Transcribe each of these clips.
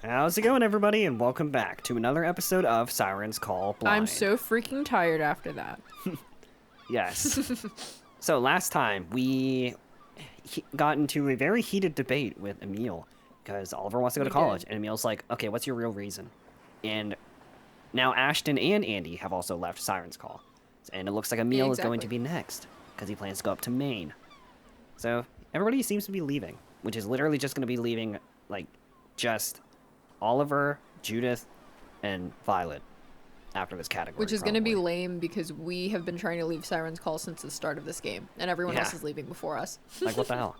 How's it going, everybody, and welcome back to another episode of Siren's Call Blind. I'm so freaking tired after that. Yes. So last time, we got into a very heated debate with Emil, because Oliver wants to go to college, and Emil's like, okay, what's your real reason? And now Ashton and Andy have also left Siren's Call. And it looks like Emil is going to be next, because he plans to go up to Maine. So everybody seems to be leaving, which is literally just going to be leaving, like, just Oliver, Judith, and Violet after this category. Which is going to be lame because we have been trying to leave Siren's Call since the start of this game, and everyone else is leaving before us. Like, what the hell?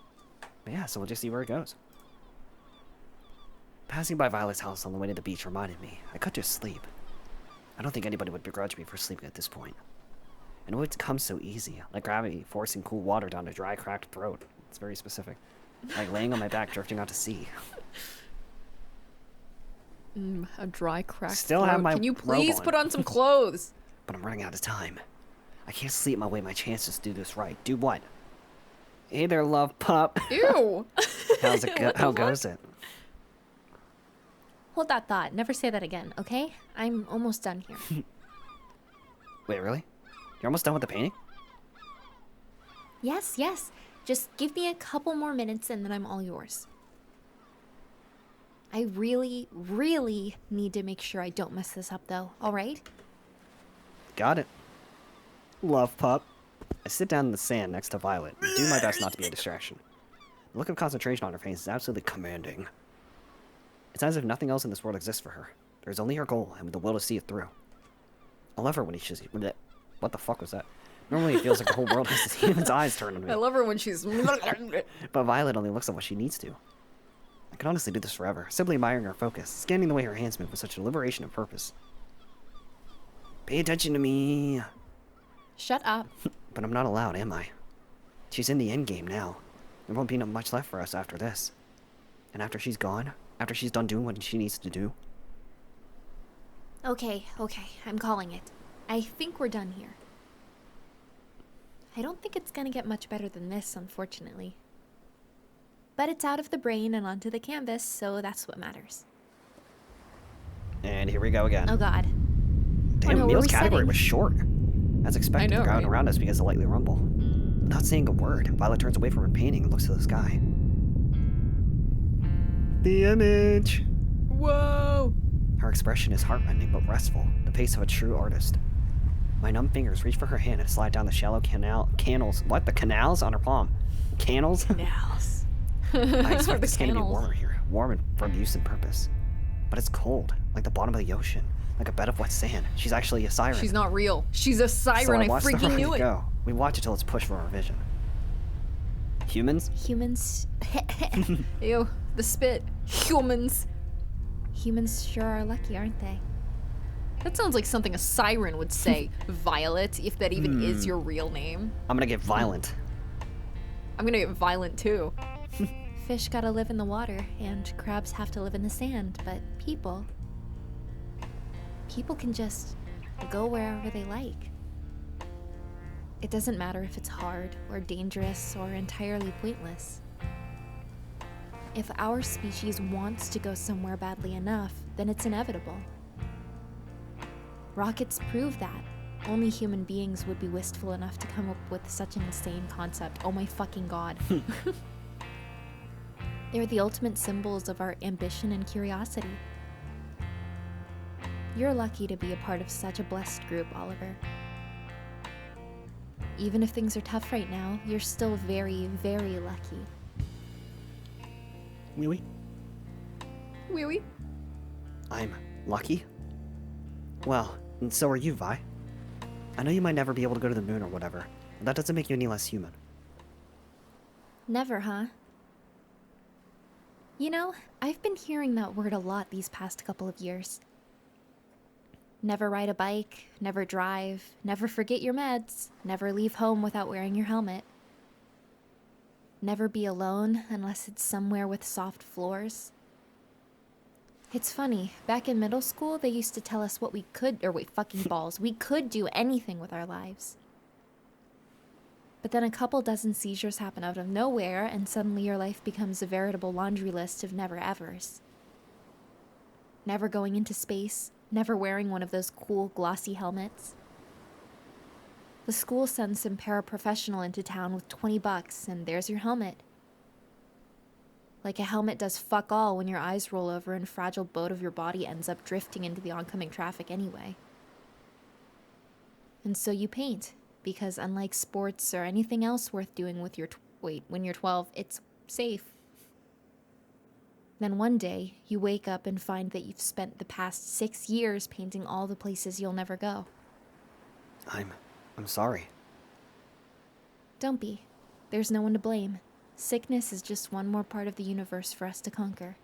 But yeah, so we'll just see where it goes. Passing by Violet's house on the way to the beach reminded me I could just sleep. I don't think anybody would begrudge me for sleeping at this point. And it would come so easy, like gravity forcing cool water down a dry, cracked throat. It's very specific. Like laying on my back, drifting out to sea. A dry, cracked Still throat. have my Can you please robe on. put on some clothes? But I'm running out of time. I can't sleep my way my chances to do this right. Do what? Hey there, love pup. Ew. How's it go? How goes it? Hold that thought. Never say that again, okay? I'm almost done here. Wait, really? You're almost done with the painting? Yes. Just give me a couple more minutes and then I'm all yours. I really need to make sure I don't mess this up, though, alright? Got it. Love pup. I sit down in the sand next to Violet and do my best not to be a distraction. The look of concentration on her face is absolutely commanding. It's as if nothing else in this world exists for her. There's only her goal and the will to see it through. I love her when she's... What the fuck was that? Normally it feels like the whole world has to see its eyes turn on me. I love her when she's... But Violet only looks at what she needs to. I could honestly do this forever, simply admiring her focus, scanning the way her hands move with such deliberation and purpose. Pay attention to me. Shut up. But I'm not allowed, am I? She's in the endgame now. There won't be much left for us after this. And after she's gone, after she's done doing what she needs to do. Okay, I'm calling it. I think we're done here. I don't think it's gonna get much better than this, unfortunately. But it's out of the brain and onto the canvas, so that's what matters. And here we go again. Oh god. Damn, no, Emil's we're category resetting. was short. As expected, the crowd around us begins to lightly rumble. Without saying a word, Violet turns away from her painting and looks to the sky. The image! Whoa! Her expression is heartrending but restful, the pace of a true artist. My numb fingers reach for her hand and slide down the shallow canals. What? The canals on her palm? Canals? Canals. I expect the skin to be canals. warmer here, warm from use and purpose. But it's cold, like the bottom of the ocean, like a bed of wet sand. She's actually a siren. She's not real. She's a siren. So I watch the freaking ride knew it. go. We watch it till it's pushed from our vision. Humans? Humans... Ew. The spit. Humans. Humans sure are lucky, aren't they? That sounds like something a siren would say. Violet, if that even is your real name. I'm gonna get violent. I'm gonna get violent too. Fish gotta live in the water, and crabs have to live in the sand, but people can just go wherever they like. It doesn't matter if it's hard, or dangerous, or entirely pointless. If our species wants to go somewhere badly enough, then it's inevitable. Rockets prove that. Only human beings would be wistful enough to come up with such an insane concept. Oh my fucking god. They're the ultimate symbols of our ambition and curiosity. You're lucky to be a part of such a blessed group, Oliver. Even if things are tough right now, you're still very, very lucky. Wee wee. Wee wee. I'm lucky? Well, and so are you, Vi. I know you might never be able to go to the moon or whatever, but that doesn't make you any less human. Never, huh? You know, I've been hearing that word a lot these past couple of years. Never ride a bike, never drive, never forget your meds, never leave home without wearing your helmet. Never be alone unless it's somewhere with soft floors. It's funny, back in middle school, they used to tell us what we could, or wait, fucking balls, we could do anything with our lives. But then a couple dozen seizures happen out of nowhere, and suddenly your life becomes a veritable laundry list of never-evers. never going into space, never wearing one of those cool, glossy helmets. The school sends some paraprofessional into town with $20, and there's your helmet. Like a helmet does fuck all when your eyes roll over and fragile boat of your body ends up drifting into the oncoming traffic anyway. And so you paint, because unlike sports or anything else worth doing with when you're 12, it's safe. Then one day, you wake up and find that you've spent the past 6 years painting all the places you'll never go. I'm sorry. Don't be. There's no one to blame. Sickness is just one more part of the universe for us to conquer.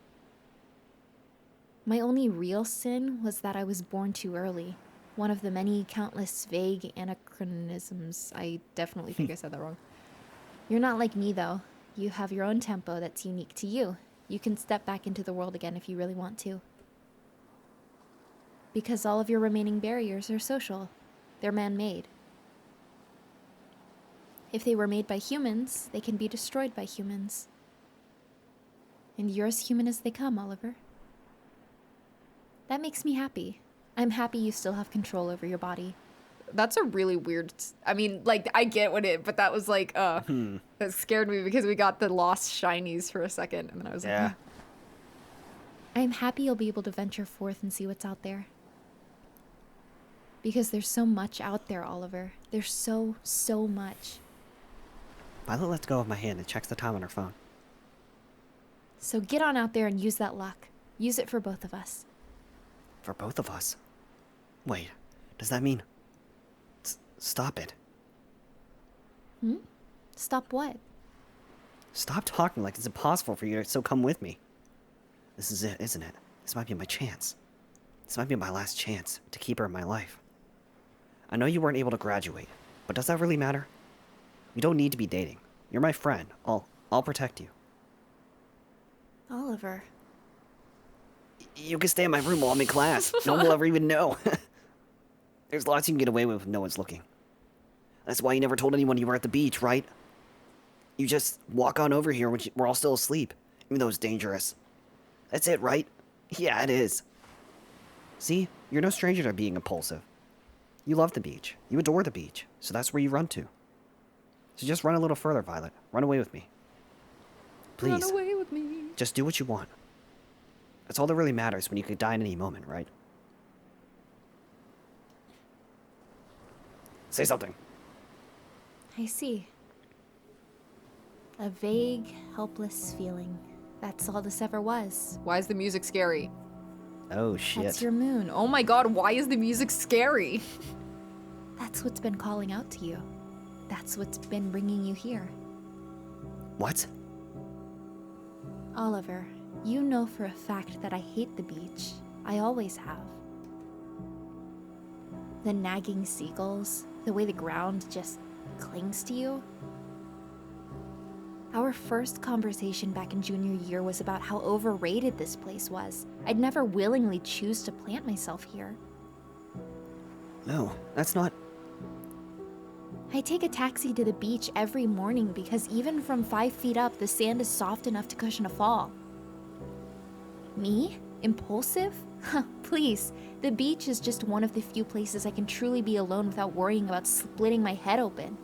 My only real sin was that I was born too early. One of the many countless vague anachronisms. I definitely think I said that wrong. You're not like me, though. You have your own tempo that's unique to you. You can step back into the world again if you really want to. Because all of your remaining barriers are social. They're man-made. If they were made by humans, they can be destroyed by humans. And you're as human as they come, Oliver. That makes me happy. I'm happy you still have control over your body. That's a really weird... I mean, like, I get what it... But that was like, that scared me because we got the lost shinies for a second. And then I was like... I'm happy you'll be able to venture forth and see what's out there. Because there's so much out there, Oliver. There's so much. Violet lets go of my hand and checks the time on her phone. So get on out there and use that luck. Use it for both of us. For both of us? Wait, does that mean... Stop it. Stop what? Stop talking like it's impossible for you to still come with me. This is it, isn't it? This might be my chance. This might be my last chance to keep her in my life. I know you weren't able to graduate, but does that really matter? We don't need to be dating. You're my friend. I'll protect you. Oliver. You can stay in my room while I'm in class. No one will ever even know. There's lots you can get away with when no one's looking. That's why you never told anyone you were at the beach, right? You just walk on over here when we're all still asleep, even though it's dangerous. That's it, right? Yeah, it is. See? You're no stranger to being impulsive. You love the beach. You adore the beach. So that's where you run to. So just run a little further, Violet. Run away with me. Please. Run away with me. Just do what you want. That's all that really matters when you could die at any moment, right? Say something. I see. A vague, helpless feeling. That's all this ever was. Why is the music scary? Oh, shit. That's your moon. Oh my god, why is the music scary? That's what's been calling out to you. That's what's been bringing you here. What? Oliver, you know for a fact that I hate the beach. I always have. The nagging seagulls, the way the ground just clings to you. Our first conversation back in junior year was about how overrated this place was. I'd never willingly choose to plant myself here. No, that's not... I take a taxi to the beach every morning because even from 5 feet up, the sand is soft enough to cushion a fall. Me? Impulsive? Please, the beach is just one of the few places I can truly be alone without worrying about splitting my head open.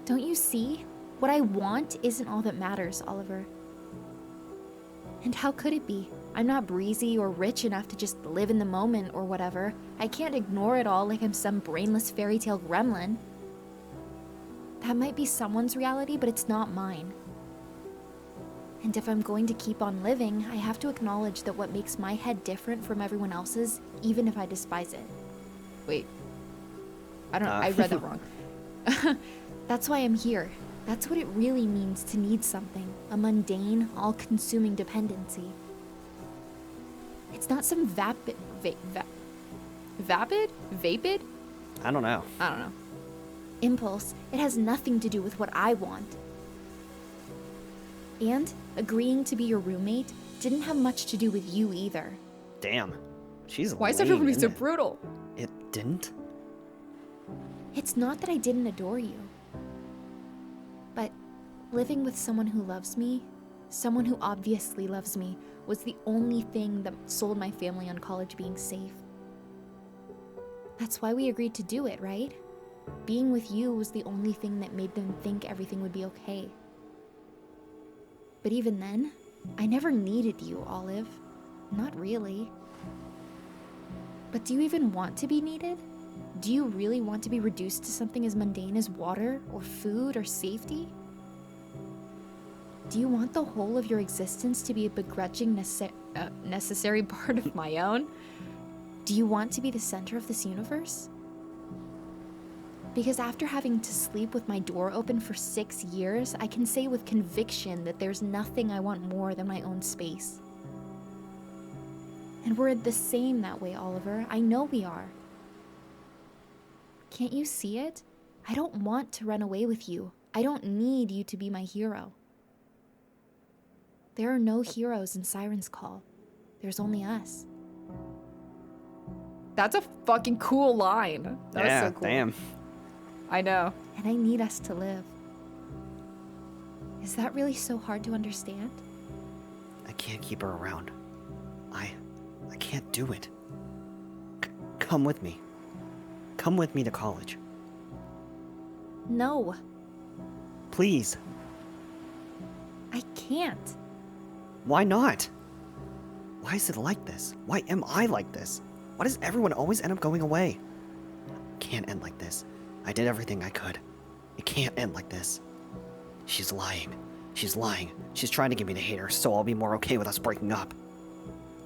Don't you see? What I want isn't all that matters, Oliver. And how could it be? I'm not breezy or rich enough to just live in the moment or whatever. I can't ignore it all like I'm some brainless fairy tale gremlin. That might be someone's reality, but it's not mine. And if I'm going to keep on living, I have to acknowledge that what makes my head different from everyone else's, even if I despise it. Wait. I don't know. I read that wrong. That's why I'm here. That's what it really means to need something. A mundane, all-consuming dependency. It's not some vapid? Vapid? I don't know. I don't know. Impulse. It has nothing to do with what I want. And agreeing to be your roommate didn't have much to do with you either. Damn. She's Why is lame, everybody so isn't it? brutal? It didn't? It's not that I didn't adore you. But living with someone who loves me, someone who obviously loves me, was the only thing that sold my family on college being safe. That's why we agreed to do it, right? Being with you was the only thing that made them think everything would be okay. But even then, I never needed you, Olive. Not really. But do you even want to be needed? Do you really want to be reduced to something as mundane as water, or food, or safety? Do you want the whole of your existence to be a begrudging necessary part of my own? Do you want to be the center of this universe? Because after having to sleep with my door open for 6 years, I can say with conviction that there's nothing I want more than my own space. And we're the same that way, Oliver. I know we are. Can't you see it? I don't want to run away with you. I don't need you to be my hero. There are no heroes in Siren's Call. There's only us. That's a fucking cool line. That was Yeah, so cool. damn. I know. And I need us to live. Is that really so hard to understand? I can't keep her around. I can't do it. Come with me. Come with me to college. No, Please. I can't. Why not? Why is it like this? Why am I like this? Why does everyone always end up going away? It can't end like this. I did everything I could. It can't end like this. She's lying. She's lying. She's trying to get me to hate her, so I'll be more okay with us breaking up.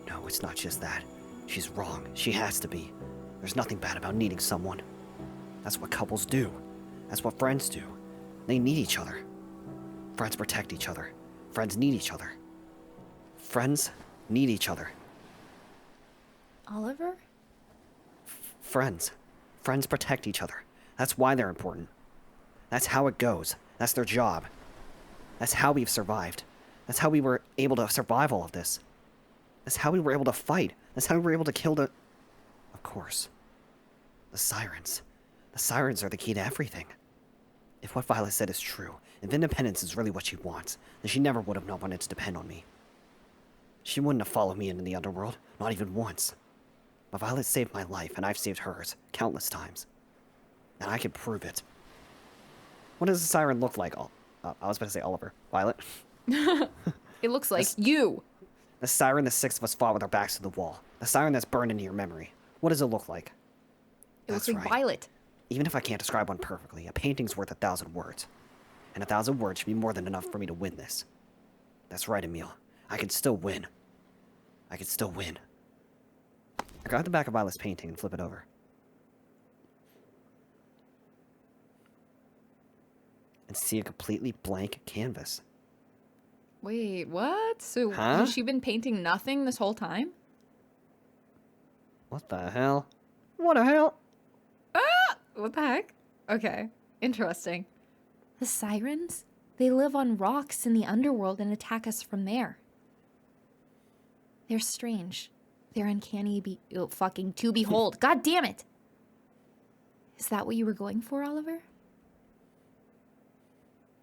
No, it's not just that. She's wrong. She has to be. There's nothing bad about needing someone. That's what couples do. That's what friends do. They need each other. Friends protect each other. Friends need each other. Friends need each other. Oliver? Friends. Friends protect each other. That's why they're important. That's how it goes. That's their job. That's how we've survived. That's how we were able to survive all of this. That's how we were able to fight. That's how we were able to kill the... Of course. The Sirens. The Sirens are the key to everything. If what Violet said is true, if independence is really what she wants, then she never would have not wanted to depend on me. She wouldn't have followed me into the underworld, not even once. But Violet saved my life, and I've saved hers, countless times. And I can prove it. What does a siren look like? I was about to say Oliver. Violet? It looks like you. The siren the six of us fought with our backs to the wall. The siren that's burned into your memory. What does it look like? It looks That's like right. Violet. Even if I can't describe one perfectly, a painting's worth 1,000 words. And 1,000 words should be more than enough for me to win this. That's right, Emil. I can still win. I can still win. I grab the back of Violet's painting and flip it over. And see a completely blank canvas. Wait, what? So Huh? has she been painting nothing this whole time? What the hell? What the hell? What the heck? Okay, interesting. The Sirens? They live on rocks in the underworld and attack us from there. They're strange. They're uncanny fucking to behold. God damn it! Is that what you were going for, Oliver?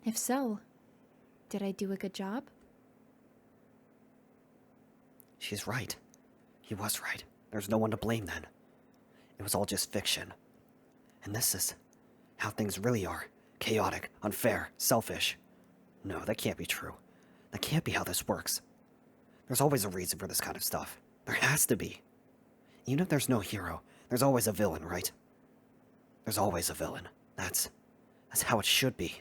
If so, did I do a good job? She's right. He was right. There's no one to blame then. It was all just fiction. And this is how things really are. Chaotic, unfair, selfish. No, that can't be true. That can't be how this works. There's always a reason for this kind of stuff. There has to be. Even if there's no hero, there's always a villain, right? There's always a villain. That's how it should be.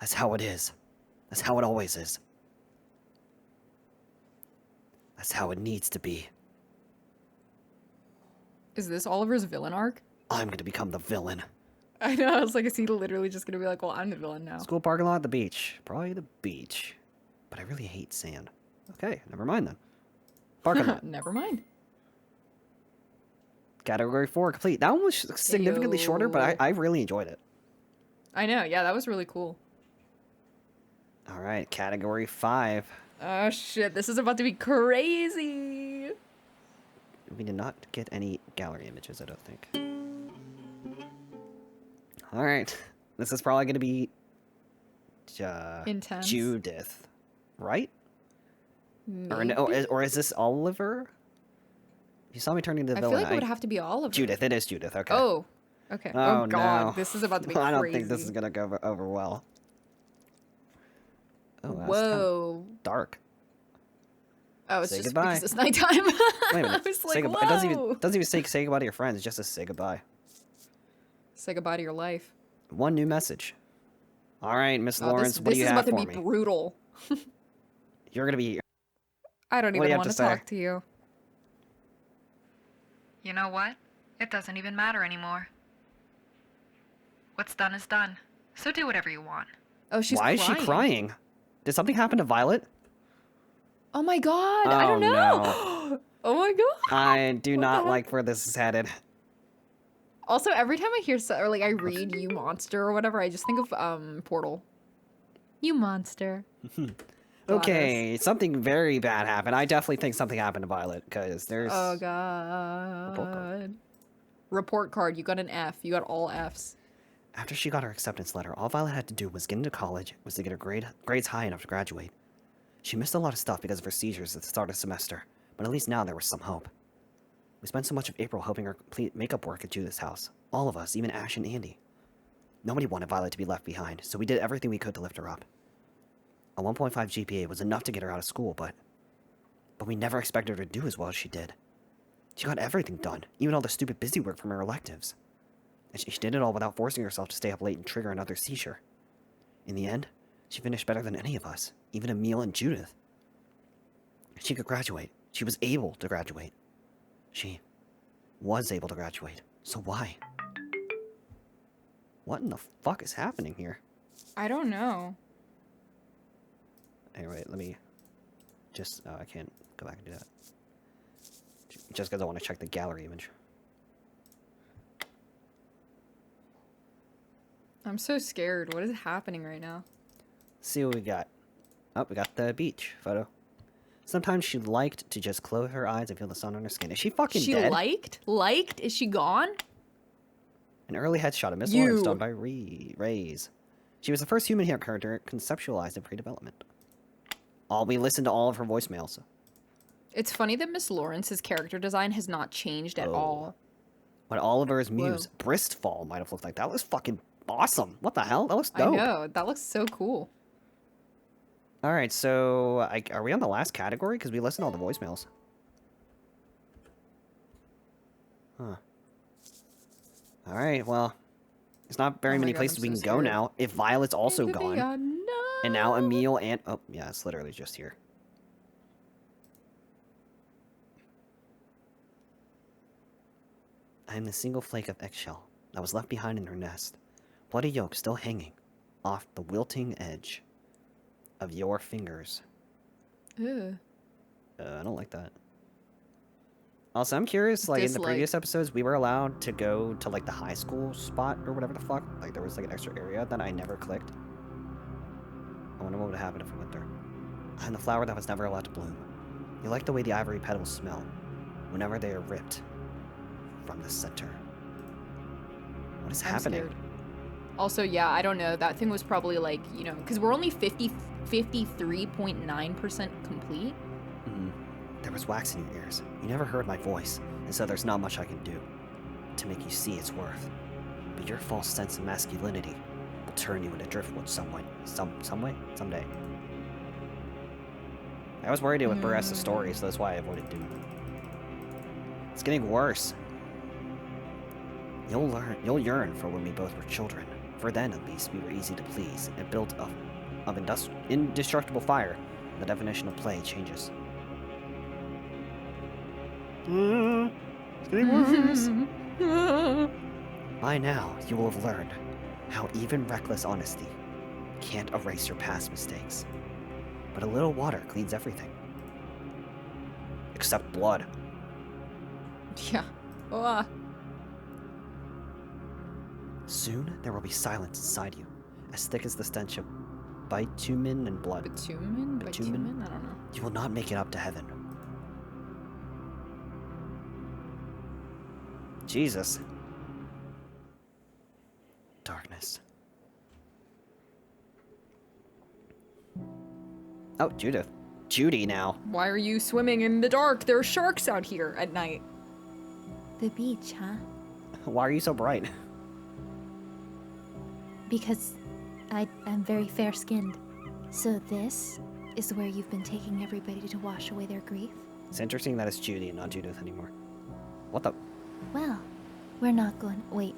That's how it is. That's how it always is. That's how it needs to be. Is this Oliver's villain arc? I'm gonna become the villain. I know, I was like, is he literally just gonna be like, well, I'm the villain now? School parking lot, the beach. Probably the beach. But I really hate sand. Okay, never mind then. Parking lot. Never mind. Category 4 complete. That one was significantly shorter, but I really enjoyed it. I know, yeah, that was really cool. All right, category 5. Oh shit, this is about to be crazy. We did not get any gallery images, I don't think. All right, this is probably going to be Intense. Judith, right? Or no, or is this Oliver? You saw me turning into the I feel villain. like it would have to be Oliver. Judith. It is Judith. Okay. Oh. Okay. Oh, Oh God, no. this is about to be I crazy. don't think this is gonna go over well. Oh, that's Whoa. kind of dark. Oh, it's Say just goodbye. because it's nighttime. Wait a minute. I was Say like, goodbye. whoa. It doesn't even say goodbye to your friends. It just says say goodbye. Say goodbye to your life. One new message. All right, Miss Oh, Lawrence, what do you this is have about for to be me? brutal. You're gonna be. I don't What do you even have want to to say? talk to you. You know what? It doesn't even matter anymore. What's done is done. So do whatever you want. Oh, she's Why crying. is she crying? Did something happen to Violet? Oh my God, I don't Oh, know. Oh my God. I do What the not heck? like where this is headed. Also, every time I hear or like I read "You Monster" or whatever, I just think of Portal. You monster. Okay, something very bad happened. I definitely think something happened to Violet because there's. Oh Report card. God. Report card. You got an F. You got all Fs. After she got her acceptance letter, all Violet had to do was get into college, was to get her grades high enough to graduate. She missed a lot of stuff because of her seizures at the start of the semester, but at least now there was some hope. We spent so much of April helping her complete makeup work at Judith's house. All of us, even Ash and Andy. Nobody wanted Violet to be left behind, so we did everything we could to lift her up. A 1.5 GPA was enough to get her out of school, but we never expected her to do as well as she did. She got everything done, even all the stupid busy work from her electives. And she did it all without forcing herself to stay up late and trigger another seizure. In the end, she finished better than any of us, even Emil and Judith. She could graduate. She was able to graduate. She was able to graduate. So why? What in the fuck is happening here? I don't know. Anyway, let me just... I can't go back and do that. Just because I want to check the gallery image. I'm so scared. What is happening right now? See what we got. Oh, we got the beach photo. Sometimes she liked to just close her eyes and feel the sun on her skin. Is she fucking She dead? liked? Is she gone? An early headshot of Miss Lawrence done by Rays. She was the first human hair character conceptualized in pre-development. We listened to all of her voicemails. It's funny that Miss Lawrence's character design has not changed at all. What Oliver's muse, Whoa. Bristfall, might have looked like. That was fucking awesome. What the hell? That looks dope. I know. That looks so cool. All right, so are we on the last category? Because we listened to all the voicemails. Huh. All right, well, there's not very Oh my many God, places I'm we so can go scared. now. If Violet's also It could be gone, gone. No. and now Emil and... Oh, yeah, it's literally just here. I am the single flake of eggshell that was left behind in her nest. Bloody yolk still hanging off the wilting edge of your fingers. Ew. I don't like that. Also, I'm curious, like, in the previous episodes, we were allowed to go to, like, the high school spot or whatever the fuck. Like, there was, like, an extra area that I never clicked. I wonder what would happen if we went there. I'm the flower that was never allowed to bloom. You like the way the ivory petals smell whenever they are ripped from the center. What is happening? Scared. Also, yeah, I don't know. That thing was probably, like, you know, because we're only 53.9% complete. Mm-hmm. There was wax in your ears. You never heard my voice, and so there's not much I can do to make you see its worth. But your false sense of masculinity will turn you into driftwood someday. I was worried it would progress the story, so that's why I avoided doing it. It's getting worse. You'll yearn for when we both were children. For then, at least, we were easy to please, and built of indestructible fire. The definition of play changes. It's getting worse. By now, you will have learned how even reckless honesty can't erase your past mistakes. But a little water cleans everything. Except blood. Yeah. Oh, Soon, there will be silence inside you, as thick as the stench of bitumen and blood. Bitumen? Bitumen? I don't know. You will not make it up to heaven. Jesus. Darkness. Oh, Judith. Judy now. Why are you swimming in the dark? There are sharks out here at night. The beach, huh? Why are you so bright? Because I'm very fair-skinned. So this is where you've been taking everybody to wash away their grief? It's interesting that it's Judy and not Judith anymore. What the? Well, we're not going... Wait,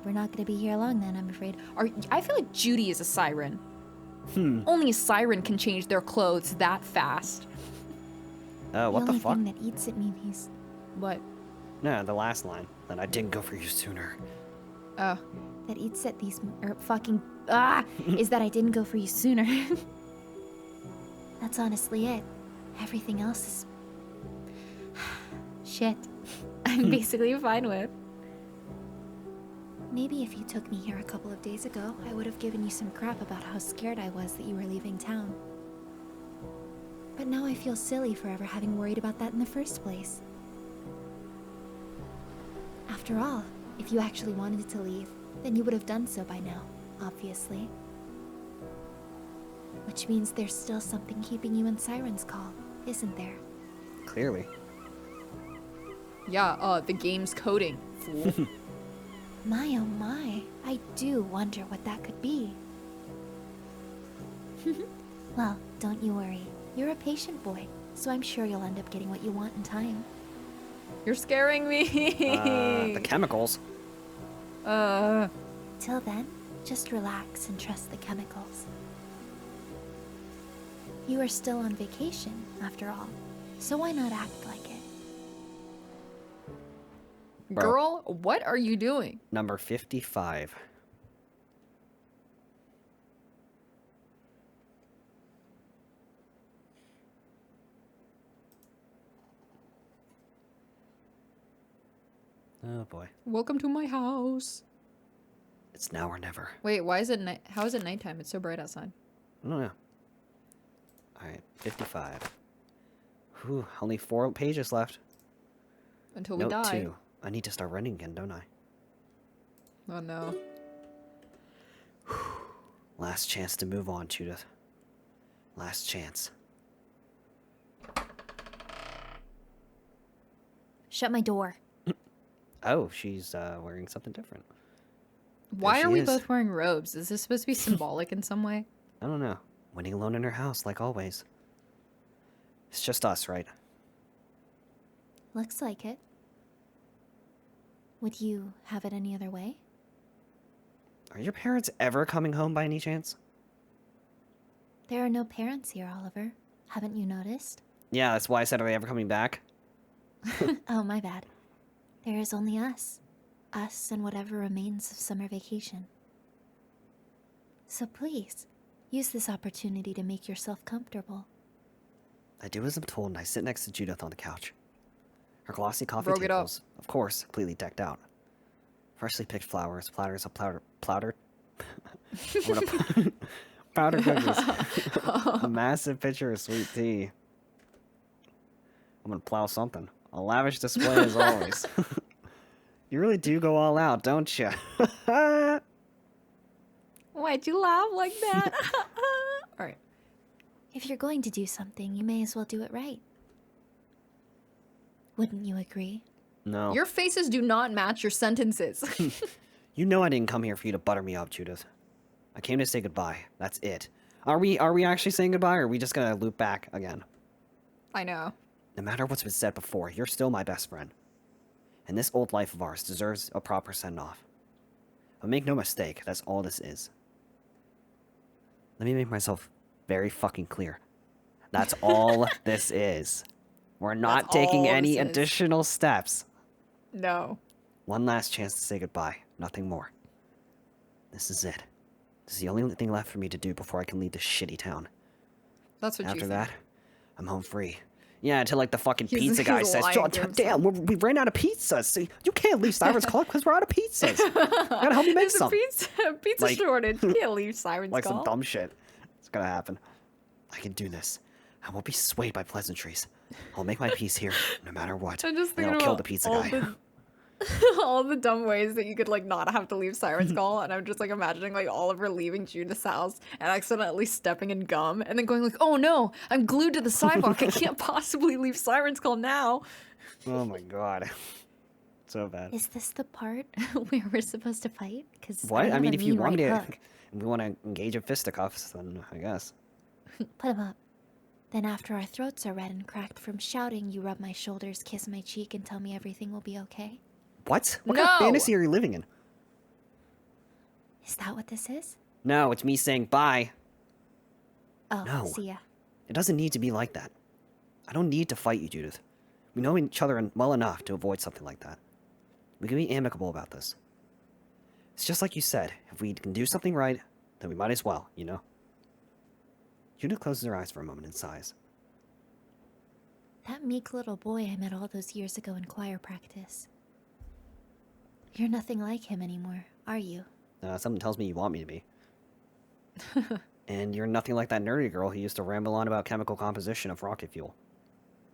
we're not going to be here long then, I'm afraid. I feel like Judy is a siren. Only a siren can change their clothes that fast. What the fuck? The only thing that eats at me these... What? No, the last line. That I didn't go for you sooner. Oh. That eats at these... is that I didn't go for you sooner. That's honestly it. Everything else is... shit. I'm basically fine with. Maybe if you took me here a couple of days ago, I would have given you some crap about how scared I was that you were leaving town. But now I feel silly for ever having worried about that in the first place. After all, if you actually wanted to leave, then you would have done so by now, obviously. Which means there's still something keeping you in Siren's Call, isn't there? Clearly. Yeah, the game's coding, fool. My oh my, I do wonder what that could be. Well, don't you worry. You're a patient boy, so I'm sure you'll end up getting what you want in time. You're scaring me. The chemicals. Till then, just relax and trust the chemicals. You are still on vacation, after all, so why not act like it? Bro. Girl, what are you doing? Number 55. Oh boy. Welcome to my house. It's now or never. Wait, why is it night? How is it nighttime? It's so bright outside. I don't know. Alright, 55. Whew, only 4 pages left. Until we Note die. 2. I need to start running again, don't I? Oh no. Last chance to move on, Judith. Last chance. Shut my door. Oh, she's wearing something different. Why she are we is. both wearing robes? Is this supposed to be symbolic in some way? I don't know. Winning alone in her house, like always. It's just us, right? Looks like it. Would you have it any other way? Are your parents ever coming home by any chance? There are no parents here, Oliver. Haven't you noticed? Yeah, that's why I said, are they ever coming back? Oh, my bad. There is only us. Us and whatever remains of summer vacation. So please, use this opportunity to make yourself comfortable. I do as I'm told, and I sit next to Judith on the couch. Her glossy coffee Broke it up. tables, of course, completely decked out. Freshly picked flowers, platters of powdered... I'm gonna powdered cookies. A massive pitcher of sweet tea. I'm gonna plow something. A lavish display as always. You really do go all out, don't you? Why'd you laugh like that? Alright. If you're going to do something, you may as well do it right. Wouldn't you agree? No. Your faces do not match your sentences. You know I didn't come here for you to butter me up, Judith. I came to say goodbye. That's it. Are we actually saying goodbye, or are we just gonna loop back again? I know. No matter what's been said before, you're still my best friend. And this old life of ours deserves a proper send-off. But make no mistake, that's all this is. Let me make myself very fucking clear. That's all this is. We're not That's taking all any this is. additional steps. No. One last chance to say goodbye. Nothing more. This is it. This is the only thing left for me to do before I can leave this shitty town. That's what you After think. that, I'm home free. Yeah, until like the fucking He's- pizza guy he's says, lying "John, to himself." damn, we ran out of pizzas. So you can't leave Siren's Call because we're out of pizzas. You gotta help me make There's a some." pizza Like- shortage. You can't leave Siren's Like Call. some dumb shit. It's gonna happen. I can do this. I won't be swayed by pleasantries. I'll make my peace here, no matter what. I'm just And thinking I'll kill about the pizza all guy. the all the dumb ways that you could like not have to leave Siren's call, and I'm just like imagining like Oliver leaving Judith's house and accidentally stepping in gum, and then going like, "Oh no, I'm glued to the sidewalk. I can't possibly leave Siren's call now." Oh my god. So bad. Is this the part where we're supposed to fight? Because What? I mean, if you want me to, we want to engage in fisticuffs, then I guess. Put him up. Then after our throats are red and cracked from shouting, you rub my shoulders, kiss my cheek, and tell me everything will be okay? What? What kind of No! fantasy are you living in? Is that what this is? No, it's me saying bye. Oh, No. see ya. It doesn't need to be like that. I don't need to fight you, Judith. We know each other well enough to avoid something like that. We can be amicable about this. It's just like you said, if we can do something right, then we might as well, you know? Judith closes her eyes for a moment and sighs. That meek little boy I met all those years ago in choir practice. You're nothing like him anymore, are you? Something tells me you want me to be. And you're nothing like that nerdy girl who used to ramble on about chemical composition of rocket fuel.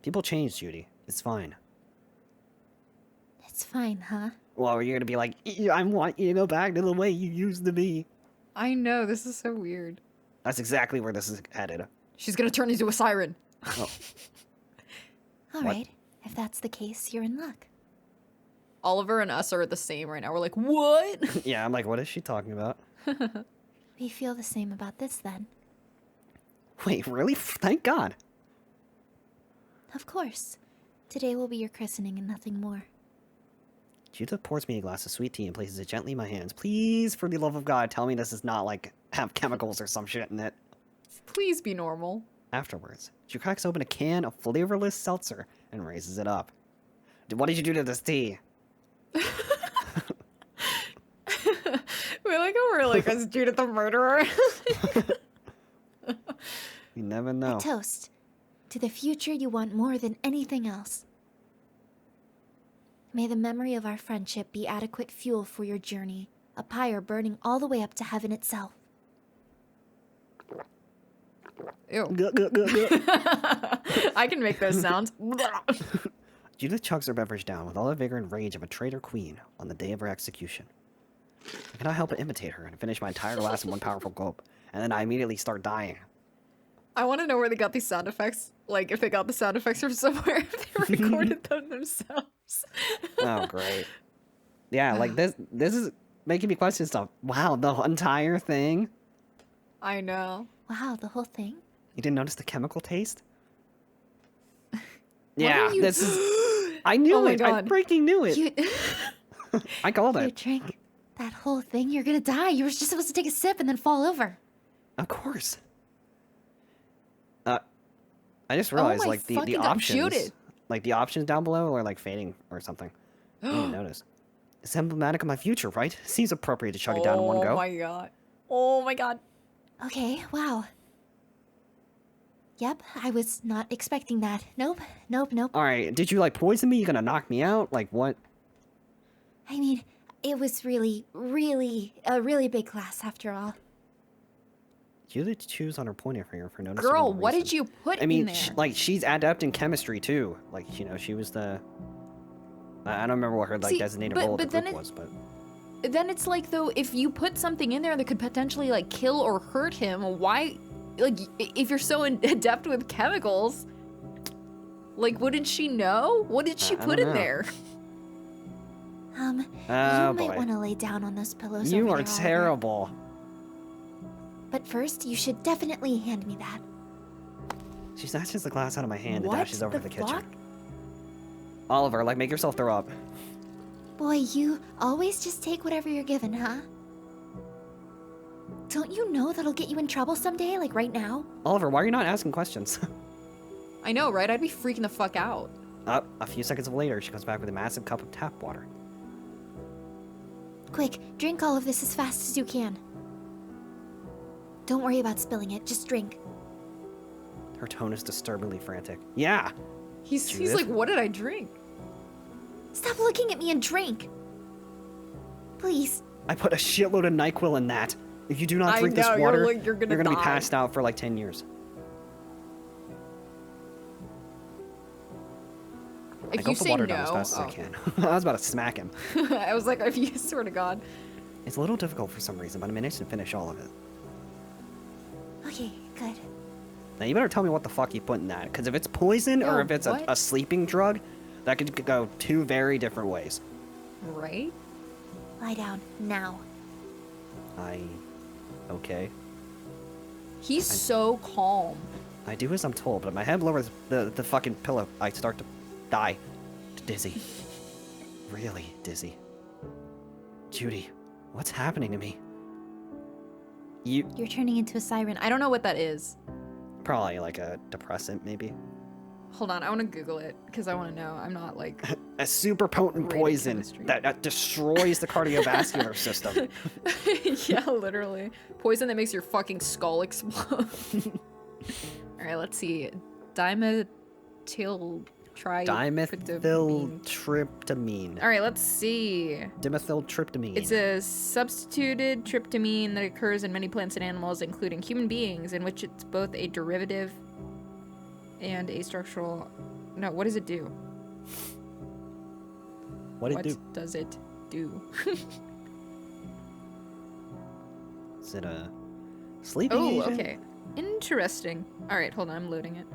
People change, Judy. It's fine. It's fine, huh? Well, you're gonna be like, I want you to go back to the way you used to be. I know, this is so weird. That's exactly where this is headed. She's gonna turn into a siren. Oh, All What? right. If that's the case, you're in luck. Oliver and us are the same right now. We're like, what? yeah, I'm like, what is she talking about? We feel the same about this then. Wait, really? Thank God. Of course. Today will be your christening and nothing more. Judith pours me a glass of sweet tea and places it gently in my hands. Please, for the love of God, tell me this is not like have chemicals or some shit in it. Please be normal. Afterwards, she cracks open a can of flavorless seltzer and raises it up. What did you do to this tea? We like how we're like, is Judith the murderer? You never know. A toast. To the future you want more than anything else. May the memory of our friendship be adequate fuel for your journey, a pyre burning all the way up to heaven itself. Ew. Guh, guh, guh, guh. I can make those sounds. Judith chugs her beverage down with all the vigor and rage of a traitor queen on the day of her execution. I cannot help but imitate her and finish my entire glass in one powerful gulp, and then I immediately start dying. I want to know where they got these sound effects. Like, if they got the sound effects from somewhere, if they recorded them themselves. Oh, great. Yeah, like this is making me question stuff. Wow, the entire thing? I know. Wow, the whole thing? You didn't notice the chemical taste? are Yeah, you- this is... I knew Oh my it! I God. freaking knew it! You, I called you it. drink that whole thing, you're gonna die. You were just supposed to take a sip and then fall over. Of course. I just realized, my like, the fucking God, options... Judith. Like, the options down below are, like, fading or something. I didn't notice. It's emblematic of my future, right? Seems appropriate to chug it down in one go. Oh my god. Oh my god. Okay, wow. Yep, I was not expecting that. Nope. Alright, did you, like, poison me? You gonna knock me out? Like, what? I mean, it was really, a really big class after all. Judith chews on her pointer finger for noticing. Girl, what did you put I mean, in there? like, she's adept in chemistry, too. Like, you know, she was the... I don't remember what her, like, See, designated but- role but at the then group it- was, but... Then it's like, though, if you put something in there that could potentially, like, kill or hurt him, why... Like, if you're so adept with chemicals... Like, wouldn't she know? What did she I put don't in know. there? Oh, You might boy. want to lay down on those pillows You over are there, Oliver. terrible. But first, you should definitely hand me that. She snatches the glass out of my hand What and dashes over to the the kitchen. fuck? Oliver, like, make yourself throw up. Boy, you always just take whatever you're given, huh? Don't you know that'll get you in trouble someday, like right now? Oliver, why are you not asking questions? I know, right? I'd be freaking the fuck out. A few seconds later, she comes back with a massive cup of tap water. Quick, drink all of this as fast as you can. Don't worry about spilling it, just drink. Her tone is disturbingly frantic. Yeah! He's Judith? like, what did I drink? Stop looking at me and drink! Please. I put a shitload of NyQuil in that. If you do not I drink this know, you're water, like- you're gonna be die. passed out for like 10 years. I If go you for say water no, down as fast as I can. I was about to smack him. I was like, if you swear to God. It's a little difficult for some reason, but I managed to finish all of it. Okay, good. Now you better tell me what the fuck you put in that, because if it's poison or Yo, if it's what? a sleeping drug, that could go two very different ways. Right? Lie down, now. Okay. He's so calm. I do as I'm told, but if my head lowers the fucking pillow, I start to die. Dizzy. Really dizzy. Judy, what's happening to me? You're turning into a siren. I don't know what that is. Probably like a depressant, maybe. Hold on, I want to Google it because I want to know. I'm not like. A super potent Great at poison chemistry. that destroys the cardiovascular system. Yeah, literally. Poison that makes your fucking skull explode. Alright, let's see. Dimethyltryptamine. Alright, let's see. Dimethyltryptamine. It's a substituted tryptamine that occurs in many plants and animals, including human beings, in which it's both a derivative and a structural. No, what does it do? What does it do? Is it a sleeping Oh, agent? okay. Interesting. Alright, hold on, I'm loading it.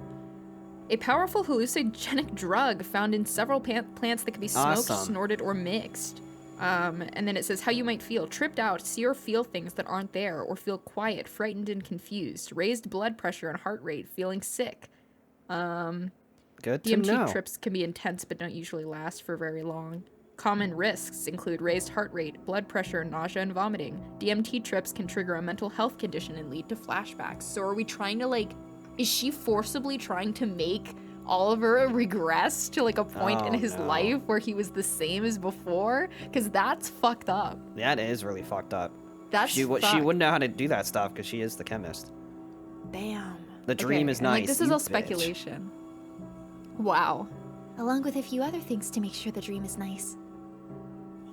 A powerful hallucinogenic drug found in several plants that can be smoked, Awesome. snorted, or mixed. And then it says how you might feel. Tripped out, see or feel things that aren't there, or feel quiet, frightened, and confused. Raised blood pressure and heart rate, feeling sick. Good to DMT know. trips can be intense but don't usually last for very long. Common risks include raised heart rate, blood pressure, nausea, and vomiting. DMT trips can trigger a mental health condition and lead to flashbacks. So are we trying to, like, is she forcibly trying to make Oliver regress to, like, a point in Oh, his no. life where he was the same as before? Because that's fucked up. That is really fucked up. That's She fucked. wouldn't know how to do that stuff because she is the chemist. Damn. The dream is and, like, nice, this is you all bitch. speculation. Wow. Along with a few other things to make sure the dream is nice.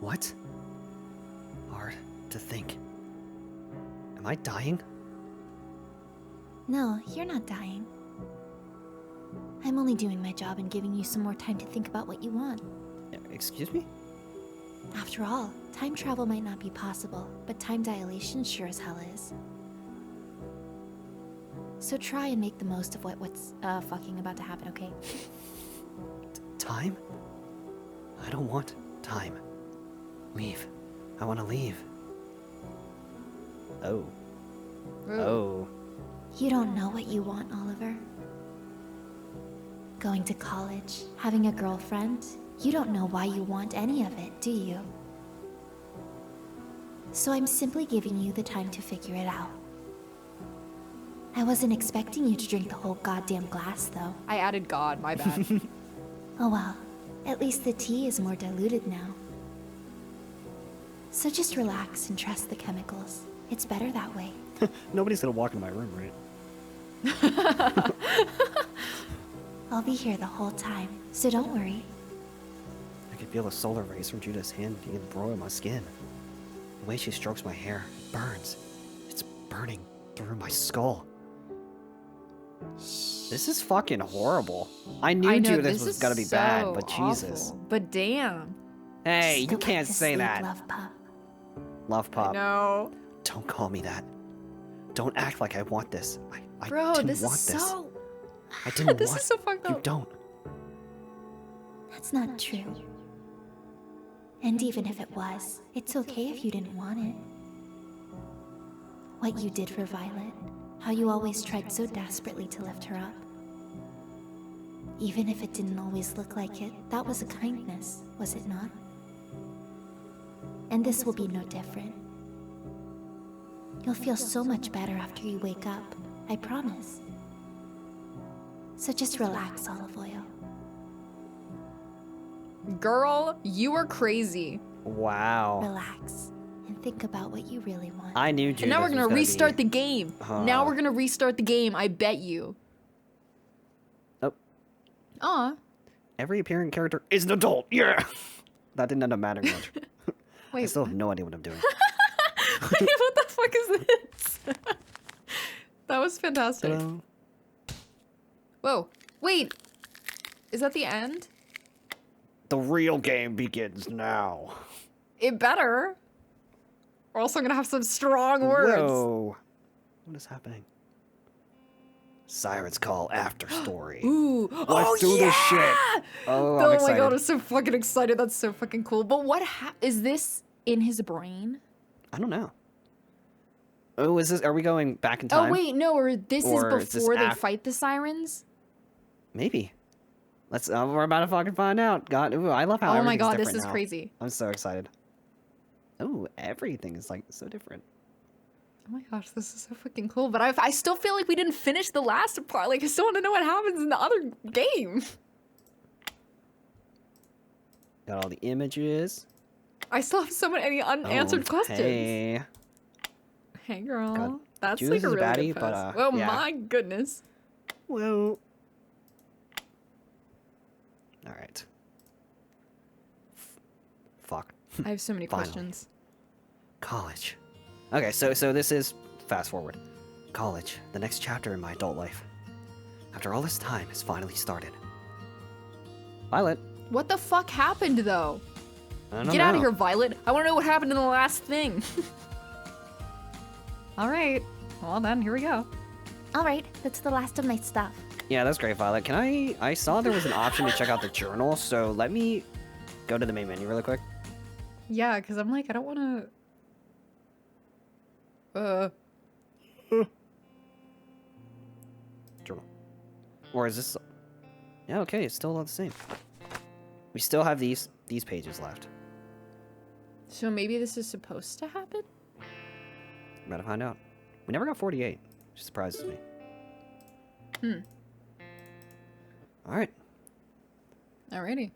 What? Hard to think. Am I dying? No, you're not dying. I'm only doing my job and giving you some more time to think about what you want. Excuse me? After all, time travel might not be possible, but time dilation sure as hell is. So try and make the most of what's fucking about to happen, okay? Time? I don't want time. Leave. I want to leave. Oh. Oh. You don't know what you want, Oliver. Going to college, having a girlfriend, you don't know why you want any of it, do you? So I'm simply giving you the time to figure it out. I wasn't expecting you to drink the whole goddamn glass, though. I added God, my bad. Oh well, at least the tea is more diluted now. So just relax and trust the chemicals. It's better that way. Nobody's gonna walk in my room, right? I'll be here the whole time, so don't worry. I can feel the solar rays from Judith's hand being broil my skin. The way she strokes my hair burns. It's burning through my skull. This is fucking horrible. I knew I know, Judith this was is gonna be bad, so but Jesus. awful. But damn. Hey, Just you go back can't to say sleep, that. Love pup. Love pop. No. Don't call me that. Don't act like I want this. I Bro, didn't this want is this. so. I didn't This want. is so fucked You up. don't. That's not true. And even if it was, it's okay if you didn't want it. What you did for Violet, how you always tried so desperately to lift her up. Even if it didn't always look like it, that was a kindness, was it not? And this will be no different. You'll feel so much better after you wake up, I promise. So just relax, Olive Oil. Girl, you are crazy. Wow. Relax and think about what you really want. I knew Judith And now we're was gonna restart be... the game. Now we're gonna restart the game, I bet you. Oh. Aw. Every appearing character is an adult. Yeah. That didn't end up mattering much. I Wait, still have no idea what I'm doing. what the fuck is this? That was fantastic. Ta-da. Whoa. Wait. Is that the end? The real game begins now. It better. We're also gonna have some strong words. Whoa. What is happening? Siren's Call after story. Ooh. Let's do this shit. Oh, I'm Oh excited. my god, I'm so fucking excited. That's so fucking cool. But what is this in his brain? I don't know. Oh, is this? Are we going back in time? Oh wait, no, or this Or is is this before they af- fight the sirens? Maybe. Let's. We're about to fucking find out. God, ooh, I love how. Oh my everything's god, this different is now. crazy. I'm so excited. Oh, everything is like so different. Oh my gosh, this is so fucking cool. But I still feel like we didn't finish the last part. Like, I still want to know what happens in the other game. Got all the images. I still have so many unanswered questions. Hey. Hey, girl. God, That's Judith like a is a really baddie, good but, post. Oh yeah. my goodness. Whoa. All right. Fuck. I have so many Finally. questions. College. Okay, so this is fast forward. College, the next chapter in my adult life. After all this time has finally started. Violet. What the fuck happened, though? I don't Get know. out of here, Violet. I want to know what happened in the last thing. All right. Well, then, here we go. All right, that's the last of my stuff. Yeah, that's great, Violet. Can I saw there was an option to check out the journal, so let me go to the main menu really quick. Yeah, because I'm like, I don't want to... Journal. Or is this... Yeah, okay, it's still all the same. We still have these pages left. So maybe this is supposed to happen? I'm about to find out. We never got 48, which surprises me. Alright. Alrighty.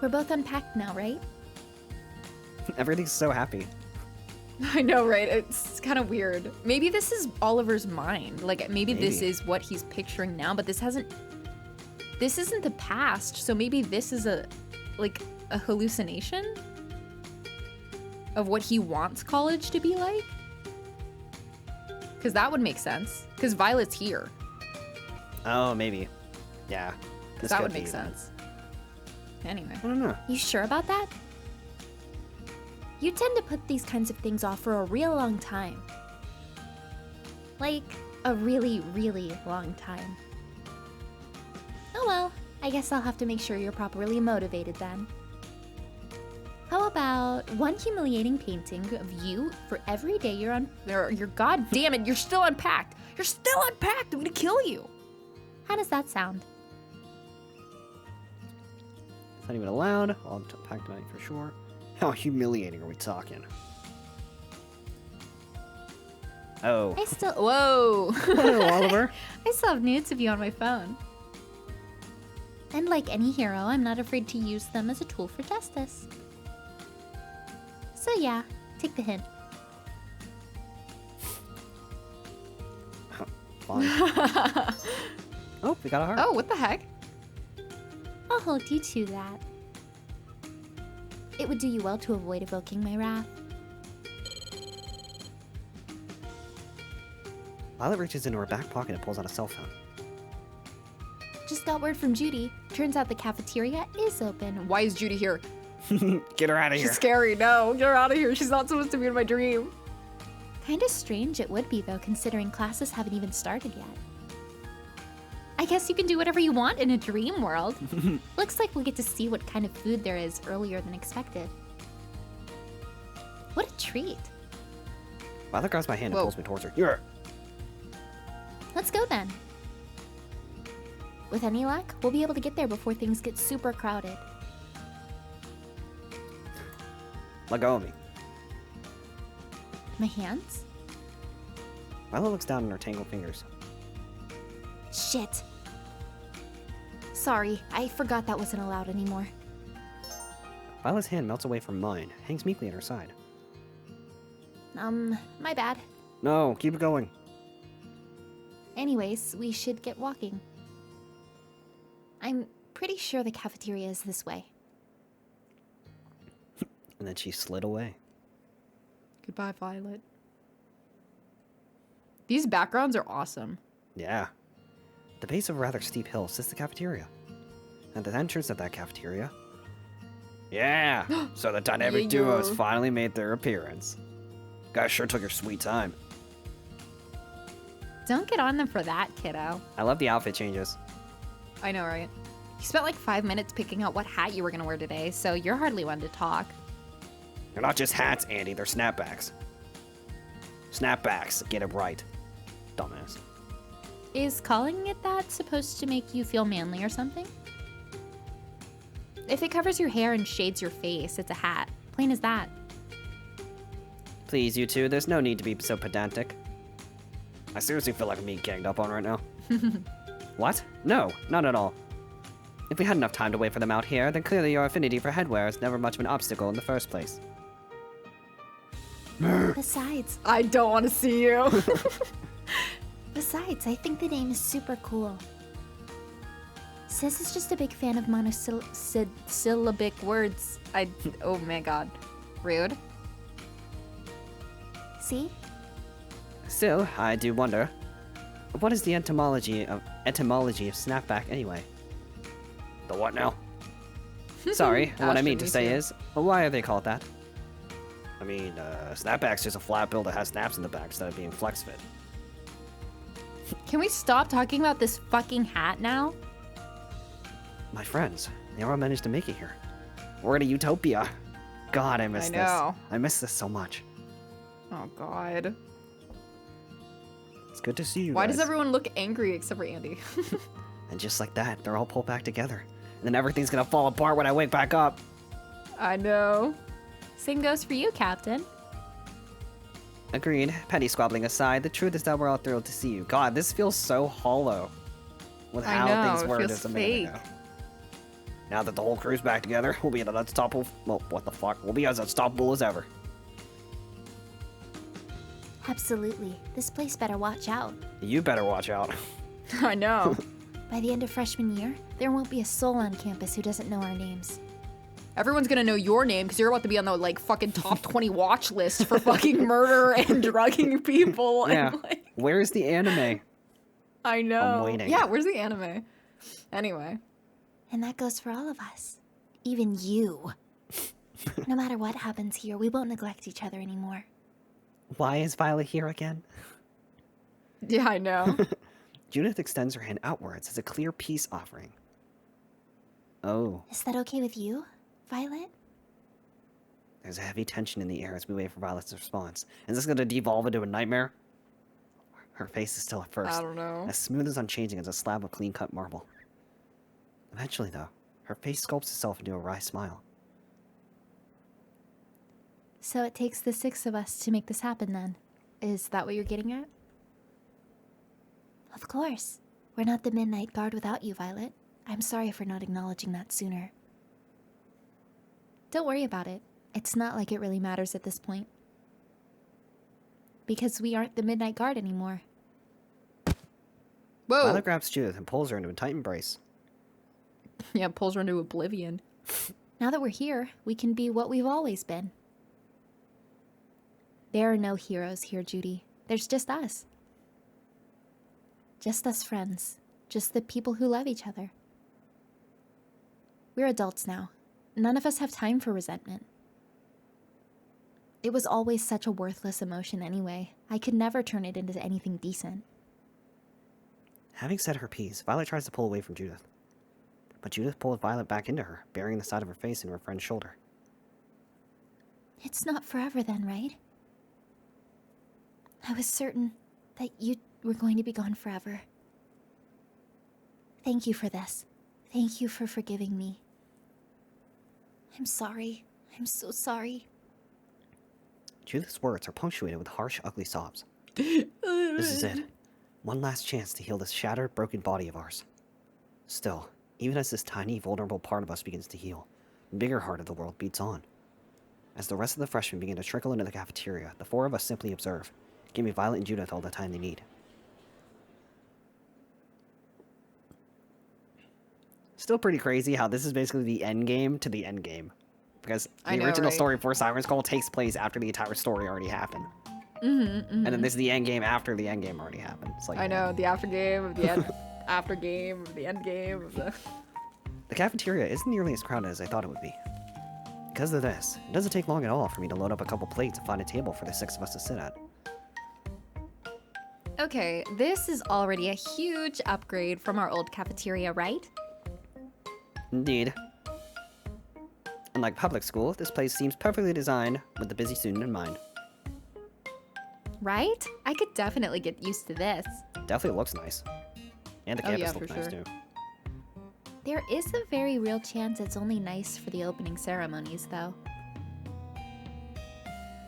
We're both unpacked now, right? Everything's so happy. I know, right? It's kind of weird. Maybe this is Oliver's mind. Like, maybe this Maybe. is what he's picturing now, but this isn't the past. So maybe this is a hallucination of what he wants college to be like. Because that would make sense. Because Violet's here. Oh, maybe. Yeah. This That could would make be. sense. Anyway. I don't know. You sure about that? You tend to put these kinds of things off for a real long time. Like, a really, really long time. Oh well, I guess I'll have to make sure you're properly motivated then. How about one humiliating painting of you for every day you're god damn it, you're still unpacked. You're still unpacked, I'm gonna kill you. How does that sound? It's not even allowed. I'll pack tonight for sure. How humiliating are we talking? Oh. I still Whoa. Hello, Oliver. I still have nudes of you on my phone. And like any hero, I'm not afraid to use them as a tool for justice. So yeah, take the hint. Fine. Oh, we got a heart. Oh, what the heck? I'll hold you to that. It would do you well to avoid evoking my wrath. Violet reaches into her back pocket and pulls out a cell phone. Just got word from Judy. Turns out the cafeteria is open. Why is Judy here? Get her out of She's here. scary. No, get her out of here. She's not supposed to be in my dream. Kinda strange it would be though, considering classes haven't even started yet. I guess you can do whatever you want in a dream world. Looks like we'll get to see what kind of food there is earlier than expected. What a treat. Violet grabs my hand and Whoa. pulls me towards her. Here. Let's go then. With any luck, we'll be able to get there before things get super crowded. Let go of me. My hands? Violet looks down at her tangled fingers. Shit. Sorry, I forgot that wasn't allowed anymore. Violet's hand melts away from mine, hangs meekly at her side. My bad. No, keep it going. Anyways, we should get walking. I'm pretty sure the cafeteria is this way. And then she slid away. Goodbye, Violet. These backgrounds are awesome. Yeah. At the base of a rather steep hill sits the cafeteria. at the entrance of that cafeteria. Yeah, so the dynamic Yeah, duos yo. finally made their appearance. Guys sure took your sweet time. Don't get on them for that, kiddo. I love the outfit changes. I know, right? You spent like 5 minutes picking out what hat you were gonna wear today, so you're hardly one to talk. They're not just hats, Andy, they're snapbacks. Snapbacks, get it right. Dumbass. Is calling it that supposed to make you feel manly or something? If it covers your hair and shades your face, it's a hat. Plain as that. Please, you two, there's no need to be so pedantic. I seriously feel like I'm being ganged up on right now. What? No, not at all. If we had enough time to wait for them out here, then clearly your affinity for headwear is never much of an obstacle in the first place. Besides, I don't want to see you. Besides, I think the name is super cool. Sis is just a big fan of monosyllabic words. Oh my god. Rude. See? Still, I do wonder, what is the etymology of snapback anyway? The what now? Sorry, what I mean to say is, why are they called that? I mean, snapback's just a flat bill that has snaps in the back instead of being flex fit. Can we stop talking about this fucking hat now? My friends, they all managed to make it here. We're in a utopia. God, I miss I know. this. I miss this so much. Oh god. It's good to see you Why guys. does everyone look angry except for Andy? And just like that, they're all pulled back together. And then everything's gonna fall apart when I wake back up. I know. Same goes for you, Captain. Agreed. Petty squabbling aside, the truth is that we're all thrilled to see you. God, this feels so hollow. With I how know, things it were feels just a minute fake. ago. Now that the whole crew's back together, we'll be as unstoppable. Well, what the fuck? We'll be as unstoppable as ever. Absolutely. This place better watch out. You better watch out. I know. By the end of freshman year, there won't be a soul on campus who doesn't know our names. Everyone's gonna know your name because you're about to be on the like fucking top 20 watch list for fucking murder and drugging people. Yeah. And, like, Where's the anime? I know. I'm waiting. Yeah, where's the anime? Anyway. And that goes for all of us. Even you. No matter what happens here, we won't neglect each other anymore. Why is Violet here again? Yeah, I know. Judith extends her hand outwards as a clear peace offering. Oh, Is that okay with you, Violet? there's a heavy tension in the air as we wait for Violet's response. Is this gonna devolve into a nightmare? Her face is still at first, I don't know. as smooth as unchanging as a slab of clean-cut marble. Eventually, though, her face sculpts itself into a wry smile. So it takes the 6 of us to make this happen then. Is that what you're getting at? Of course. We're not the Midnight Guard without you, Violet. I'm sorry for not acknowledging that sooner. Don't worry about it. It's not like it really matters at this point. Because we aren't the Midnight Guard anymore. Whoa. Violet grabs Judith and pulls her into a tight embrace. Yeah, pulls her into oblivion. Now that we're here, we can be what we've always been. There are no heroes here, Judy. There's just us. Just us friends. Just the people who love each other. We're adults now. None of us have time for resentment. It was always such a worthless emotion anyway. I could never turn it into anything decent. Having said her piece, Violet tries to pull away from Judith. But Judith pulls Violet back into her, burying the side of her face in her friend's shoulder. It's not forever then, right? I was certain that you were going to be gone forever. Thank you for this. Thank you for forgiving me. I'm sorry. I'm so sorry. Judith's words are punctuated with harsh, ugly sobs. This is it. One last chance to heal this shattered, broken body of ours. Still, even as this tiny, vulnerable part of us begins to heal, the bigger heart of the world beats on. As the rest of the freshmen begin to trickle into the cafeteria, the 4 of us simply observe, giving Violet and Judith all the time they need. Still pretty crazy how this is basically the end game to the end game. Because I the know, original right? story for Siren's Call takes place after the entire story already happened. And then there's the end game after the end game already happened. It's like, I know, the after game of the end after game of the end game of the The cafeteria isn't nearly as crowded as I thought it would be. Because of this, it doesn't take long at all for me to load up a couple plates and find a table for the 6 of us to sit at. Okay, this is already a huge upgrade from our old cafeteria, right? Indeed. Unlike public school, this place seems perfectly designed with the busy student in mind. Right? I could definitely get used to this. Definitely looks nice. And the Oh, campus yeah, looks for nice sure. too. There is a very real chance it's only nice for the opening ceremonies, though.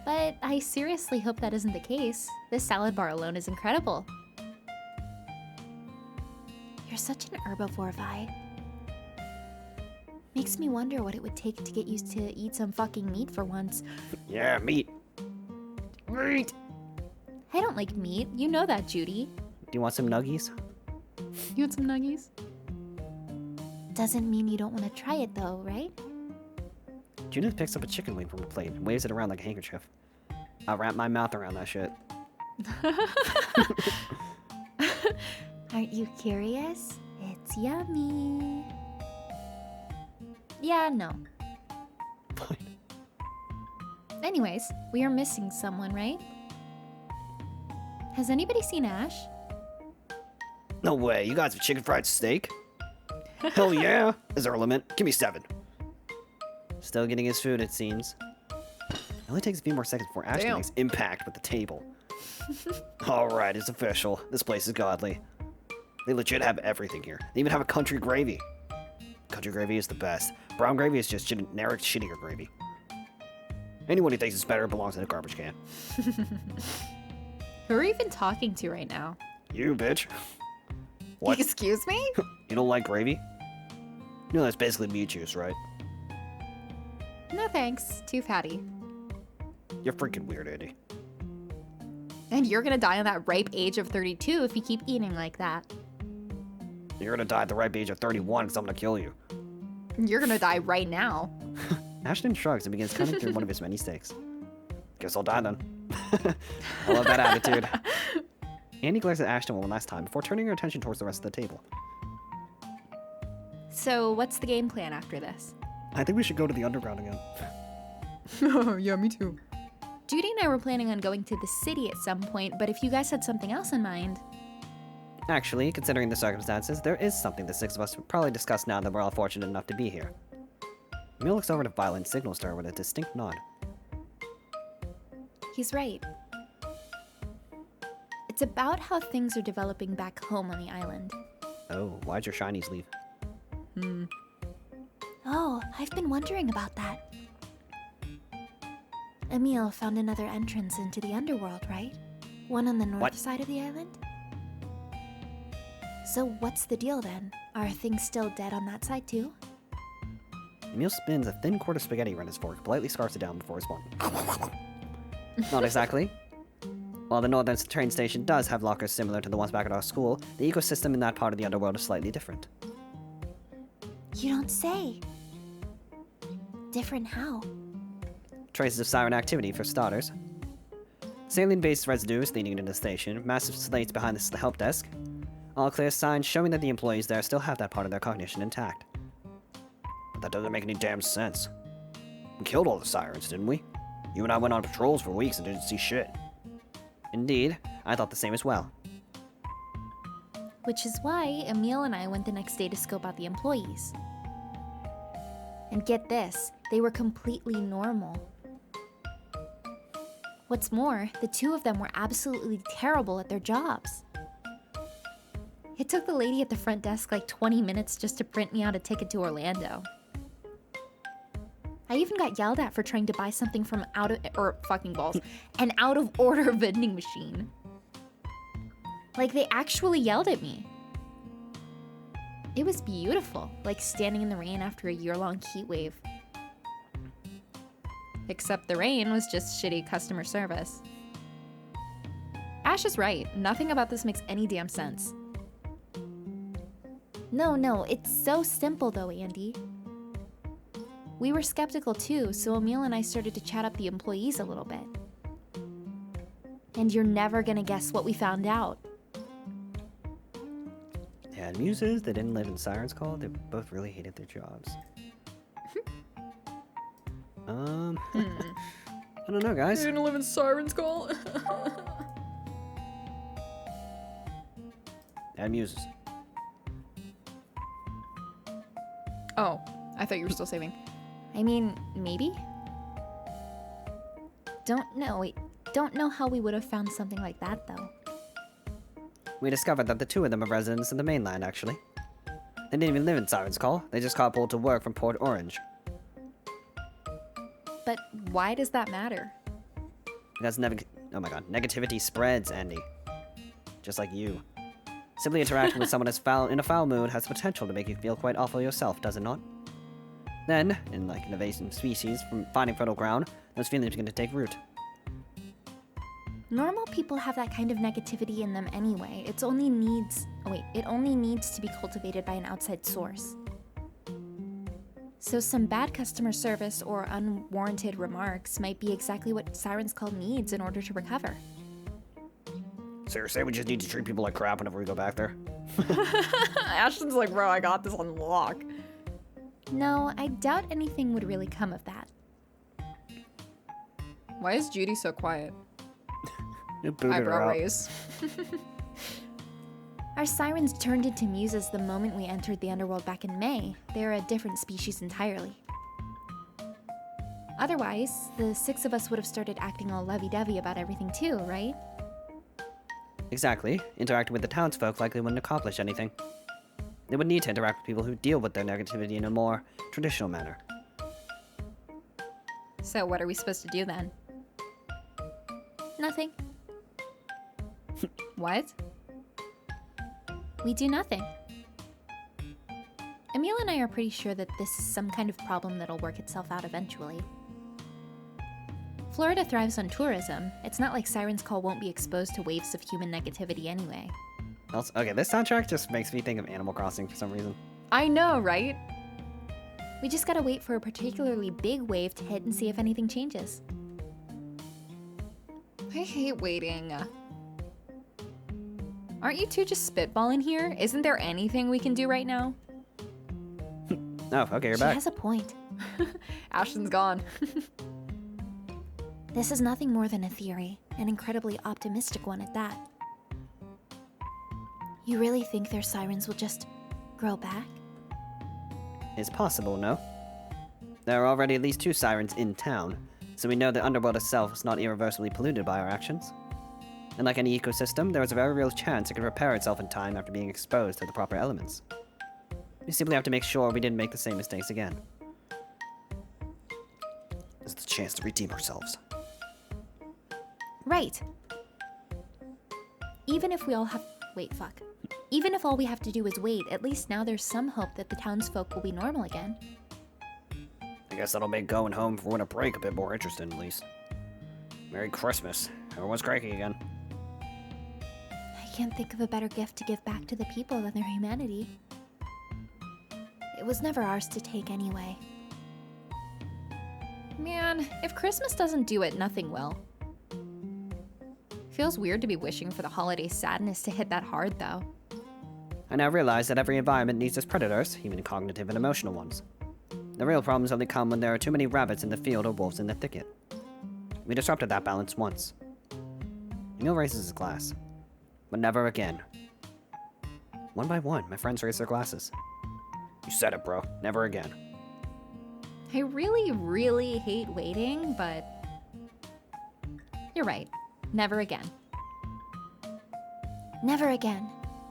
But I seriously hope that isn't the case. This salad bar alone is incredible. You're such an herbivore, Vi. Makes me wonder what it would take to get used to eat some fucking meat for once. Yeah, meat. Meat! I don't like meat. You know that, Judy. Do you want some nuggies? You want some nuggies? Doesn't mean you don't want to try it, though, right? Judith picks up a chicken wing from a plate and waves it around like a handkerchief. I'll wrap my mouth around that shit. Aren't you curious? It's yummy. Yeah, no. Fine. Anyways, we are missing someone, right? Has anybody seen Ash? No way, you guys have chicken fried steak? Hell yeah! Is there a limit? Give me 7. Still getting his food, it seems. It only takes a few more seconds before Ashton Damn. makes impact with the table. Alright, it's official. This place is godly. They legit have everything here. They even have a country gravy. Country gravy is the best. Brown gravy is just generic, shittier gravy. Anyone who thinks it's better belongs in a garbage can. Who are you even talking to right now? You, bitch. What? Excuse me? You don't like gravy? You know that's basically meat juice, right? No thanks. Too fatty. You're freaking weird, Andy. And you're gonna die on that ripe age of 32 if you keep eating like that. You're gonna die at the ripe age of 31 because I'm gonna kill you. You're gonna die right now. Ashton shrugs and begins cutting through one of his many steaks. Guess I'll die then. I love that attitude. Andy glares at Ashton one last time before turning her attention towards the rest of the table. So, what's the game plan after this? I think we should go to the underground again. Yeah, me too. Judy and I were planning on going to the city at some point, but if you guys had something else in mind... Actually, considering the circumstances, there is something the 6 of us would probably discuss now that we're all fortunate enough to be here. Emil looks over to Violet and signals to her with a distinct nod. He's right. It's about how things are developing back home on the island. Oh, why'd your shinies leave? Oh, I've been wondering about that. Emil found another entrance into the underworld, right? One on the north What? side of the island? So what's the deal then? Are things still dead on that side too? Emil spins a thin cord of spaghetti around his fork, politely scarfs it down before his one. Not exactly. While the northern train station does have lockers similar to the ones back at our school, the ecosystem in that part of the underworld is slightly different. You don't say. Different how? Traces of Siren activity, for starters. Saline-based residues leading into the station, massive slates behind the help desk. All clear signs showing that the employees there still have that part of their cognition intact. But that doesn't make any damn sense. We killed all the Sirens, didn't we? You and I went on patrols for weeks and didn't see shit. Indeed, I thought the same as well. Which is why Emil and I went the next day to scope out the employees. And get this, they were completely normal. What's more, the two of them were absolutely terrible at their jobs. It took the lady at the front desk like 20 minutes just to print me out a ticket to Orlando. I even got yelled at for trying to buy something from an out of order vending machine. Like, they actually yelled at me. It was beautiful, like standing in the rain after a year-long heat wave. Except the rain was just shitty customer service. Ash is right. Nothing about this makes any damn sense. No, it's so simple though, Andy. We were skeptical too, so Emil and I started to chat up the employees a little bit. And you're never gonna guess what we found out. had muses, they didn't live in Siren's Call, they both really hated their jobs. I don't know, guys. You're gonna live in Siren's Call? Add muses. Oh, I thought you were still saving. I mean, maybe? Don't know how we would have found something like that, though. We discovered that the two of them are residents of the mainland, actually. They didn't even live in Siren's Call, they just carpooled to work from Port Orange. But why does that matter? Because oh my god, negativity spreads, Andy. Just like you. Simply interacting with someone in a foul mood has the potential to make you feel quite awful yourself, does it not? Then, in like an invasive species from finding fertile ground, those feelings begin to take root. Normal people have that kind of negativity in them anyway. It only needs to be cultivated by an outside source. So some bad customer service or unwarranted remarks might be exactly what Siren's Call needs in order to recover. So you're saying we just need to treat people like crap whenever we go back there? Ashton's like, bro, I got this on lock. No, I doubt anything would really come of that. Why is Judy so quiet? You booted her Eyebrow out. raise. Our sirens turned into muses the moment we entered the underworld back in May. They're a different species entirely. Otherwise, the 6 of us would have started acting all lovey-dovey about everything too, right? Exactly. Interacting with the townsfolk likely wouldn't accomplish anything. They would need to interact with people who deal with their negativity in a more traditional manner. So what are we supposed to do then? Nothing. What? We do nothing. Emil and I are pretty sure that this is some kind of problem that'll work itself out eventually. Florida thrives on tourism. It's not like Siren's Call won't be exposed to waves of human negativity anyway. Also, okay, this soundtrack just makes me think of Animal Crossing for some reason. I know, right? We just gotta wait for a particularly big wave to hit and see if anything changes. I hate waiting. Aren't you two just spitballing here? Isn't there anything we can do right now? Oh, okay, you're She back. has a point. Ashton's gone. This is nothing more than a theory, an incredibly optimistic one at that. You really think their sirens will just grow back? It's possible, no? There are already at least 2 sirens in town, so we know the underworld itself is not irreversibly polluted by our actions. And like any ecosystem, there is a very real chance it could repair itself in time after being exposed to the proper elements. We simply have to make sure we didn't make the same mistakes again. This is the chance to redeem ourselves. Right. Even if we all have... Wait, fuck. Even if all we have to do is wait, at least now there's some hope that the townsfolk will be normal again. I guess that'll make going home for winter break a bit more interesting, at least. Merry Christmas. Everyone's cranky again. I can't think of a better gift to give back to the people than their humanity. It was never ours to take anyway. Man, if Christmas doesn't do it, nothing will. Feels weird to be wishing for the holiday sadness to hit that hard, though. I now realize that every environment needs its predators, even cognitive and emotional ones. The real problems only come when there are too many rabbits in the field or wolves in the thicket. We disrupted that balance once. Emil raises his glass. But never again. One by one, my friends raise their glasses. You said it, bro. Never again. I really, really hate waiting, but... You're right. Never again. Never again.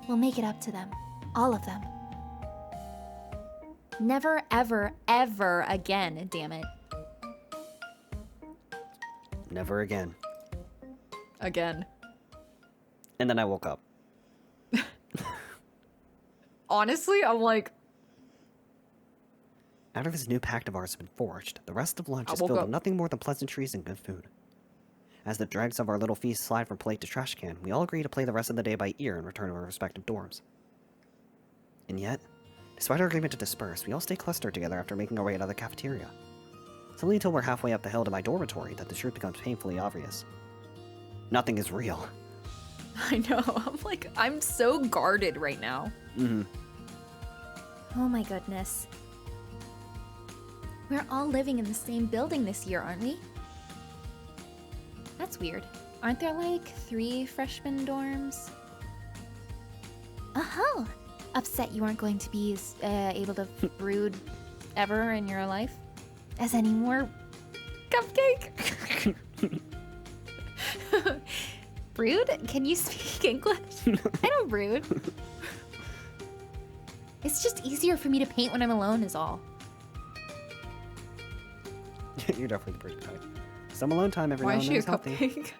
We'll make it up to them. All of them. Never, ever, ever again, damn it. Never again. Again. And then I woke up. Honestly, I'm like... After this new pact of ours has been forged, the rest of lunch I is woke filled up. with nothing more than pleasantries and good food. As the dregs of our little feast slide from plate to trash can, we all agree to play the rest of the day by ear and return to our respective dorms. And yet, despite our agreement to disperse, we all stay clustered together after making our way out of the cafeteria. It's only until we're halfway up the hill to my dormitory that the truth becomes painfully obvious. Nothing is real. I know. I'm so guarded right now. Mm-hmm. Oh my goodness. We're all living in the same building this year, aren't we? That's weird. Aren't there like 3 freshman dorms? Oh, upset you aren't going to be able to brood ever in your life as any more cupcake? Brood? Can you speak English? I don't brood. It's just easier for me to paint when I'm alone is all. You're definitely the person type. Some alone time every Why now is and she then a is healthy.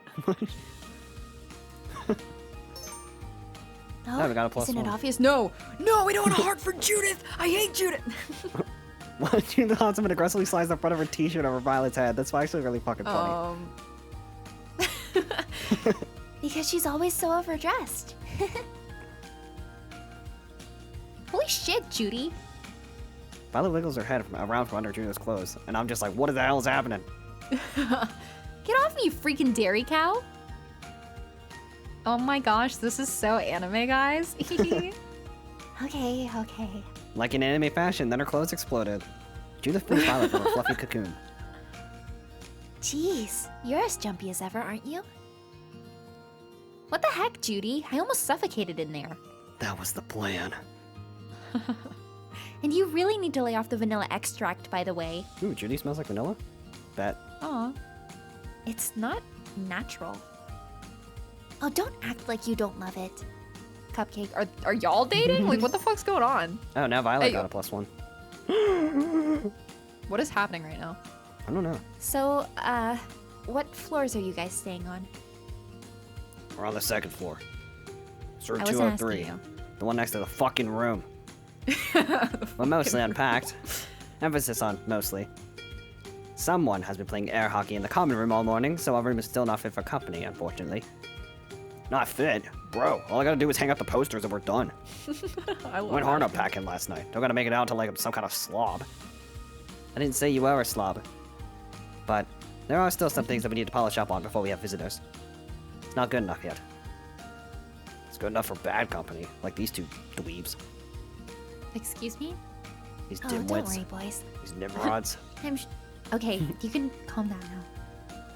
cupcake? Oh, we got a plus Isn't one. it obvious? No, no, we don't want a heart for Judith. I hate Judith. Why don't you the someone aggressively slides the front of her t-shirt over Violet's head? That's actually really fucking funny. Because she's always so overdressed. Holy shit, Judy. Violet wiggles her head around from under Judith's clothes, and I'm just like, what the hell is happening? Get off me, you freaking dairy cow. Oh my gosh, this is so anime, guys. Okay. Like in anime fashion, then her clothes exploded. Judith frees Violet from her fluffy cocoon. Jeez, you're as jumpy as ever, aren't you? What the heck, Judy? I almost suffocated in there. That was the plan. And you really need to lay off the vanilla extract, by the way. Ooh, Judy smells like vanilla? Bet. Aw. It's not natural. Oh, don't act like you don't love it. Cupcake. Are y'all dating? Like, what the fuck's going on? Oh, now Violet Hey. got a +1. What is happening right now? I don't know. So, what floors are you guys staying on? We're on the 2nd floor. It's room I wasn't asking 203. you. The one next to the fucking room. But mostly unpacked. Emphasis on mostly. Someone has been playing air hockey in the common room all morning, so our room is still not fit for company, unfortunately. Not fit? Bro, all I gotta do is hang up the posters and we're done. I love Went hard that. up packing last night. Don't gotta make it out to like I'm some kind of slob. I didn't say you were a slob. But there are still some things that we need to polish up on before we have visitors. It's not good enough yet. It's good enough for bad company, like these two dweebs. Excuse me? These Oh, don't worry, dimwits. boys. These nimrods. Okay, you can calm down now.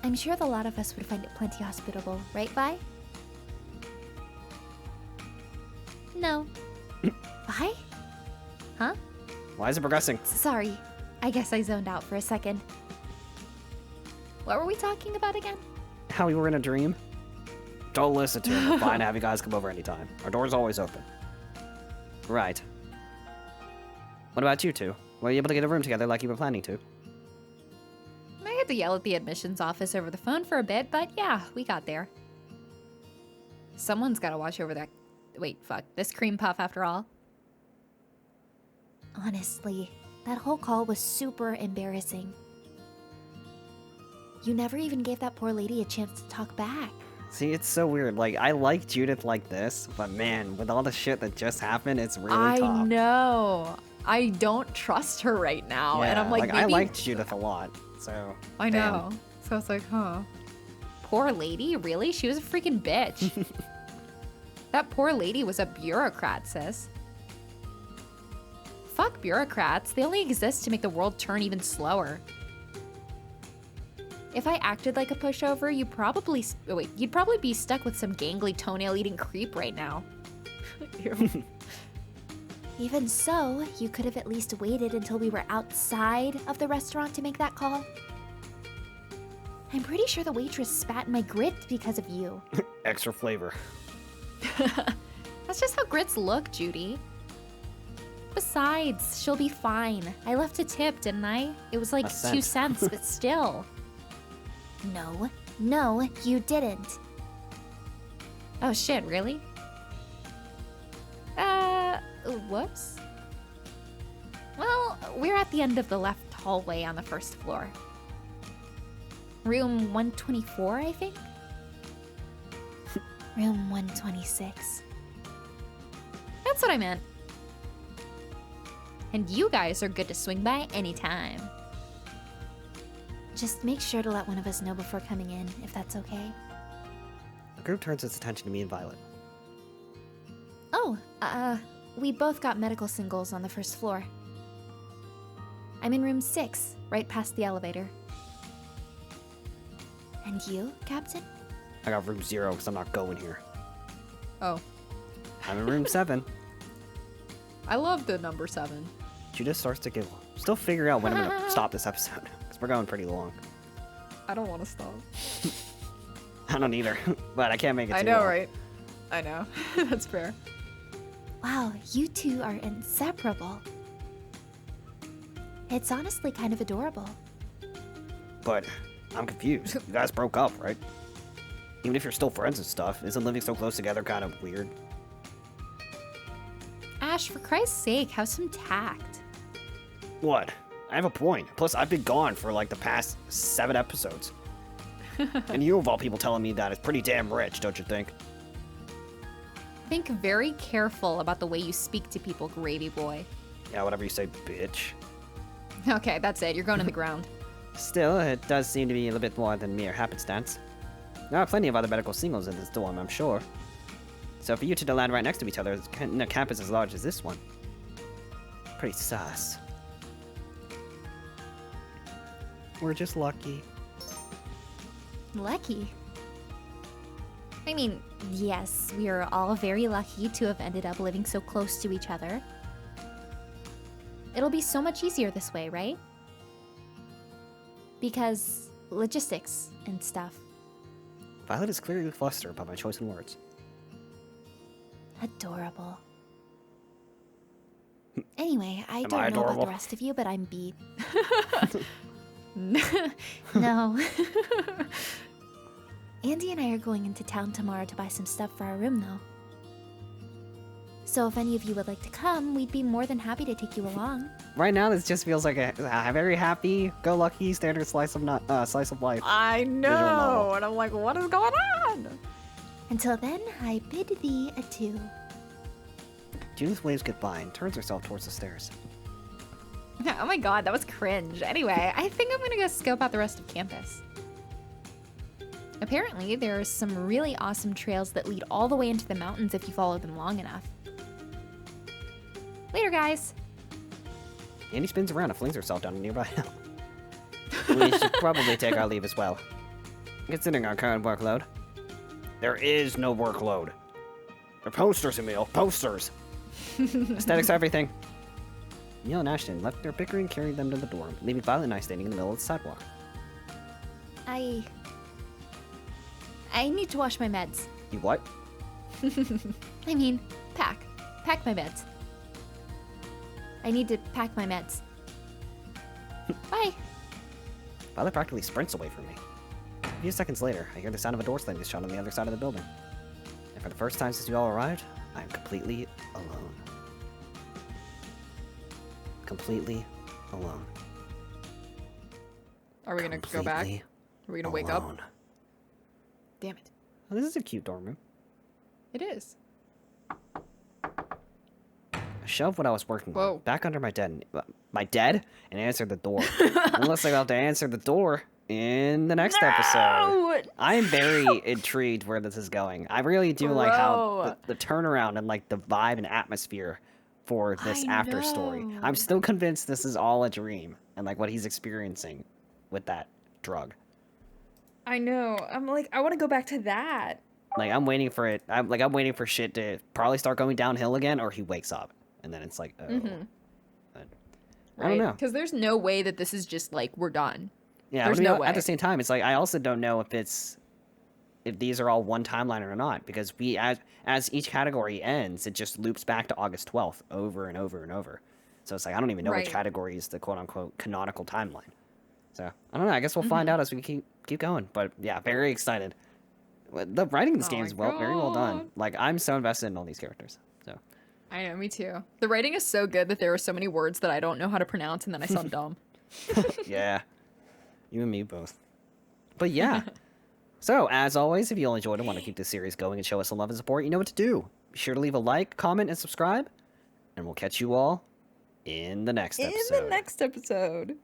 I'm sure the lot of us would find it plenty hospitable, right, Vi? No. Vi? Huh? Why is it progressing? Sorry. I guess I zoned out for a second. What were we talking about again? How we were in a dream? Don't listen to him. We're fine to have you guys come over anytime. Our door's always open. Right. What about you two? Were you able to get a room together like you were planning to? I had to yell at the admissions office over the phone for a bit, but yeah, we got there. Someone's gotta watch over that. Wait, fuck. This cream puff after all. Honestly, that whole call was super embarrassing. You never even gave that poor lady a chance to talk back. See, it's so weird. Like, I like Judith like this, but man, with all the shit that just happened, it's really I tough. know. I don't trust her right now, and I'm like, I maybe... liked Judith a lot, so. I damn. know. So I was like, huh. Poor lady? Really? She was a freaking bitch. That poor lady was a bureaucrat, sis. Fuck bureaucrats. They only exist to make the world turn even slower. If I acted like a pushover, you'd probably be stuck with some gangly toenail-eating creep right now. Ew. Even so, you could have at least waited until we were outside of the restaurant to make that call. I'm pretty sure the waitress spat in my grits because of you. Extra flavor. That's just how grits look, Judy. Besides, she'll be fine. I left a tip, didn't I? It was like A 2 cent. cents, but still. No, you didn't. Oh shit, really? Whoops. Well, we're at the end of the left hallway on the first floor. Room 124, I think? Room 126. That's what I meant. And you guys are good to swing by anytime. Just make sure to let one of us know before coming in, if that's okay. group turns its attention to me and Violet. Oh, we both got medical singles on the first floor. I'm in room 6, right past the elevator. And you, Captain? I got room 0 because I'm not going here. Oh, I'm in room 7. I love the number 7. Judith starts to giggle. Still figuring out when I'm going to stop this episode because we're going pretty long. I don't want to stop. I don't either, but I can't make it too I know, long. right? I know. That's fair. Wow, you two are inseparable. It's honestly kind of adorable. But I'm confused. You guys broke up, right? Even if you're still friends and stuff, isn't living so close together kind of weird? Ash, for Christ's sake, have some tact. What? I have a point. Plus, I've been gone for like the past 7 episodes. And you, of all people, telling me that it's pretty damn rich, don't you think? Think very careful about the way you speak to people, Gravy Boy. Yeah, whatever you say, bitch. Okay, that's it. You're going in the ground. Still, it does seem to be a little bit more than mere happenstance. There are plenty of other medical singles in this dorm, I'm sure. So for you two to land right next to each other in a campus as large as this one, pretty sus. We're just lucky. Lucky. I mean, yes, we are all very lucky to have ended up living so close to each other. It'll be so much easier this way, right? Because logistics and stuff. Violet is clearly flustered by my choice in words. Adorable. Anyway, I Am don't I know about adorable? the rest of you, but I'm beat. No. Andy and I are going into town tomorrow to buy some stuff for our room, though. So if any of you would like to come, we'd be more than happy to take you along. Right now, this just feels like a very happy-go-lucky standard slice of life. I know. novel. And I'm like, what is going on? Until then, I bid thee adieu. Judith waves goodbye and turns herself towards the stairs. Oh my god, that was cringe. Anyway, I think I'm gonna go scope out the rest of campus. Apparently, there are some really awesome trails that lead all the way into the mountains if you follow them long enough. Later, guys. Andy spins around and flings herself down a nearby hill. We should probably take our leave as well. Considering our current workload. There is no workload. They're posters, Emil. Posters. Aesthetics everything. Emil and Ashton left their bickering and carried them to the dorm, leaving Violet and I standing in the middle of the sidewalk. I need to wash my meds. You what? I mean, pack my meds. I need to pack my meds. Bye. Violet practically sprints away from me. A few seconds later, I hear the sound of a door slamming shut on the other side of the building. And for the first time since we all arrived, I am completely alone. Completely alone. Are we gonna go back? Completely Are we gonna wake up? alone. Damn it. Oh, this is a cute dorm room. It is. I shoved what I was working Whoa. on back under my dead and answered the door. Unless I got to answer the door in the next episode. I'm very intrigued where this is going. I really do like how the turnaround and like the vibe and atmosphere for this after story. know. I'm still convinced this is all a dream and like what he's experiencing with that drug. I know. I'm like, I want to go back to that. Like I'm waiting for it. I'm waiting for shit to probably start going downhill again, or he wakes up and then it's like, oh. But I don't know. Because there's no way that this is just like, we're done. Yeah, There's I mean, no way. at the same time, it's like I also don't know if these are all one timeline or not, because as each category ends, it just loops back to August 12th over and over and over. So it's like I don't even know which Right. category is the quote unquote canonical timeline. So I don't know. I guess we'll find out as we keep going. But yeah, very excited. The writing in this Oh game my is very well done. God. Like I'm so invested in all these characters. So I know, me too. The writing is so good that there are so many words that I don't know how to pronounce and then I sound dumb. yeah, you and me both. But yeah. So, as always, if you all enjoyed and want to keep this series going and show us some love and support, you know what to do. Be sure to leave a like, comment, and subscribe. And we'll catch you all in the next episode. In the next episode.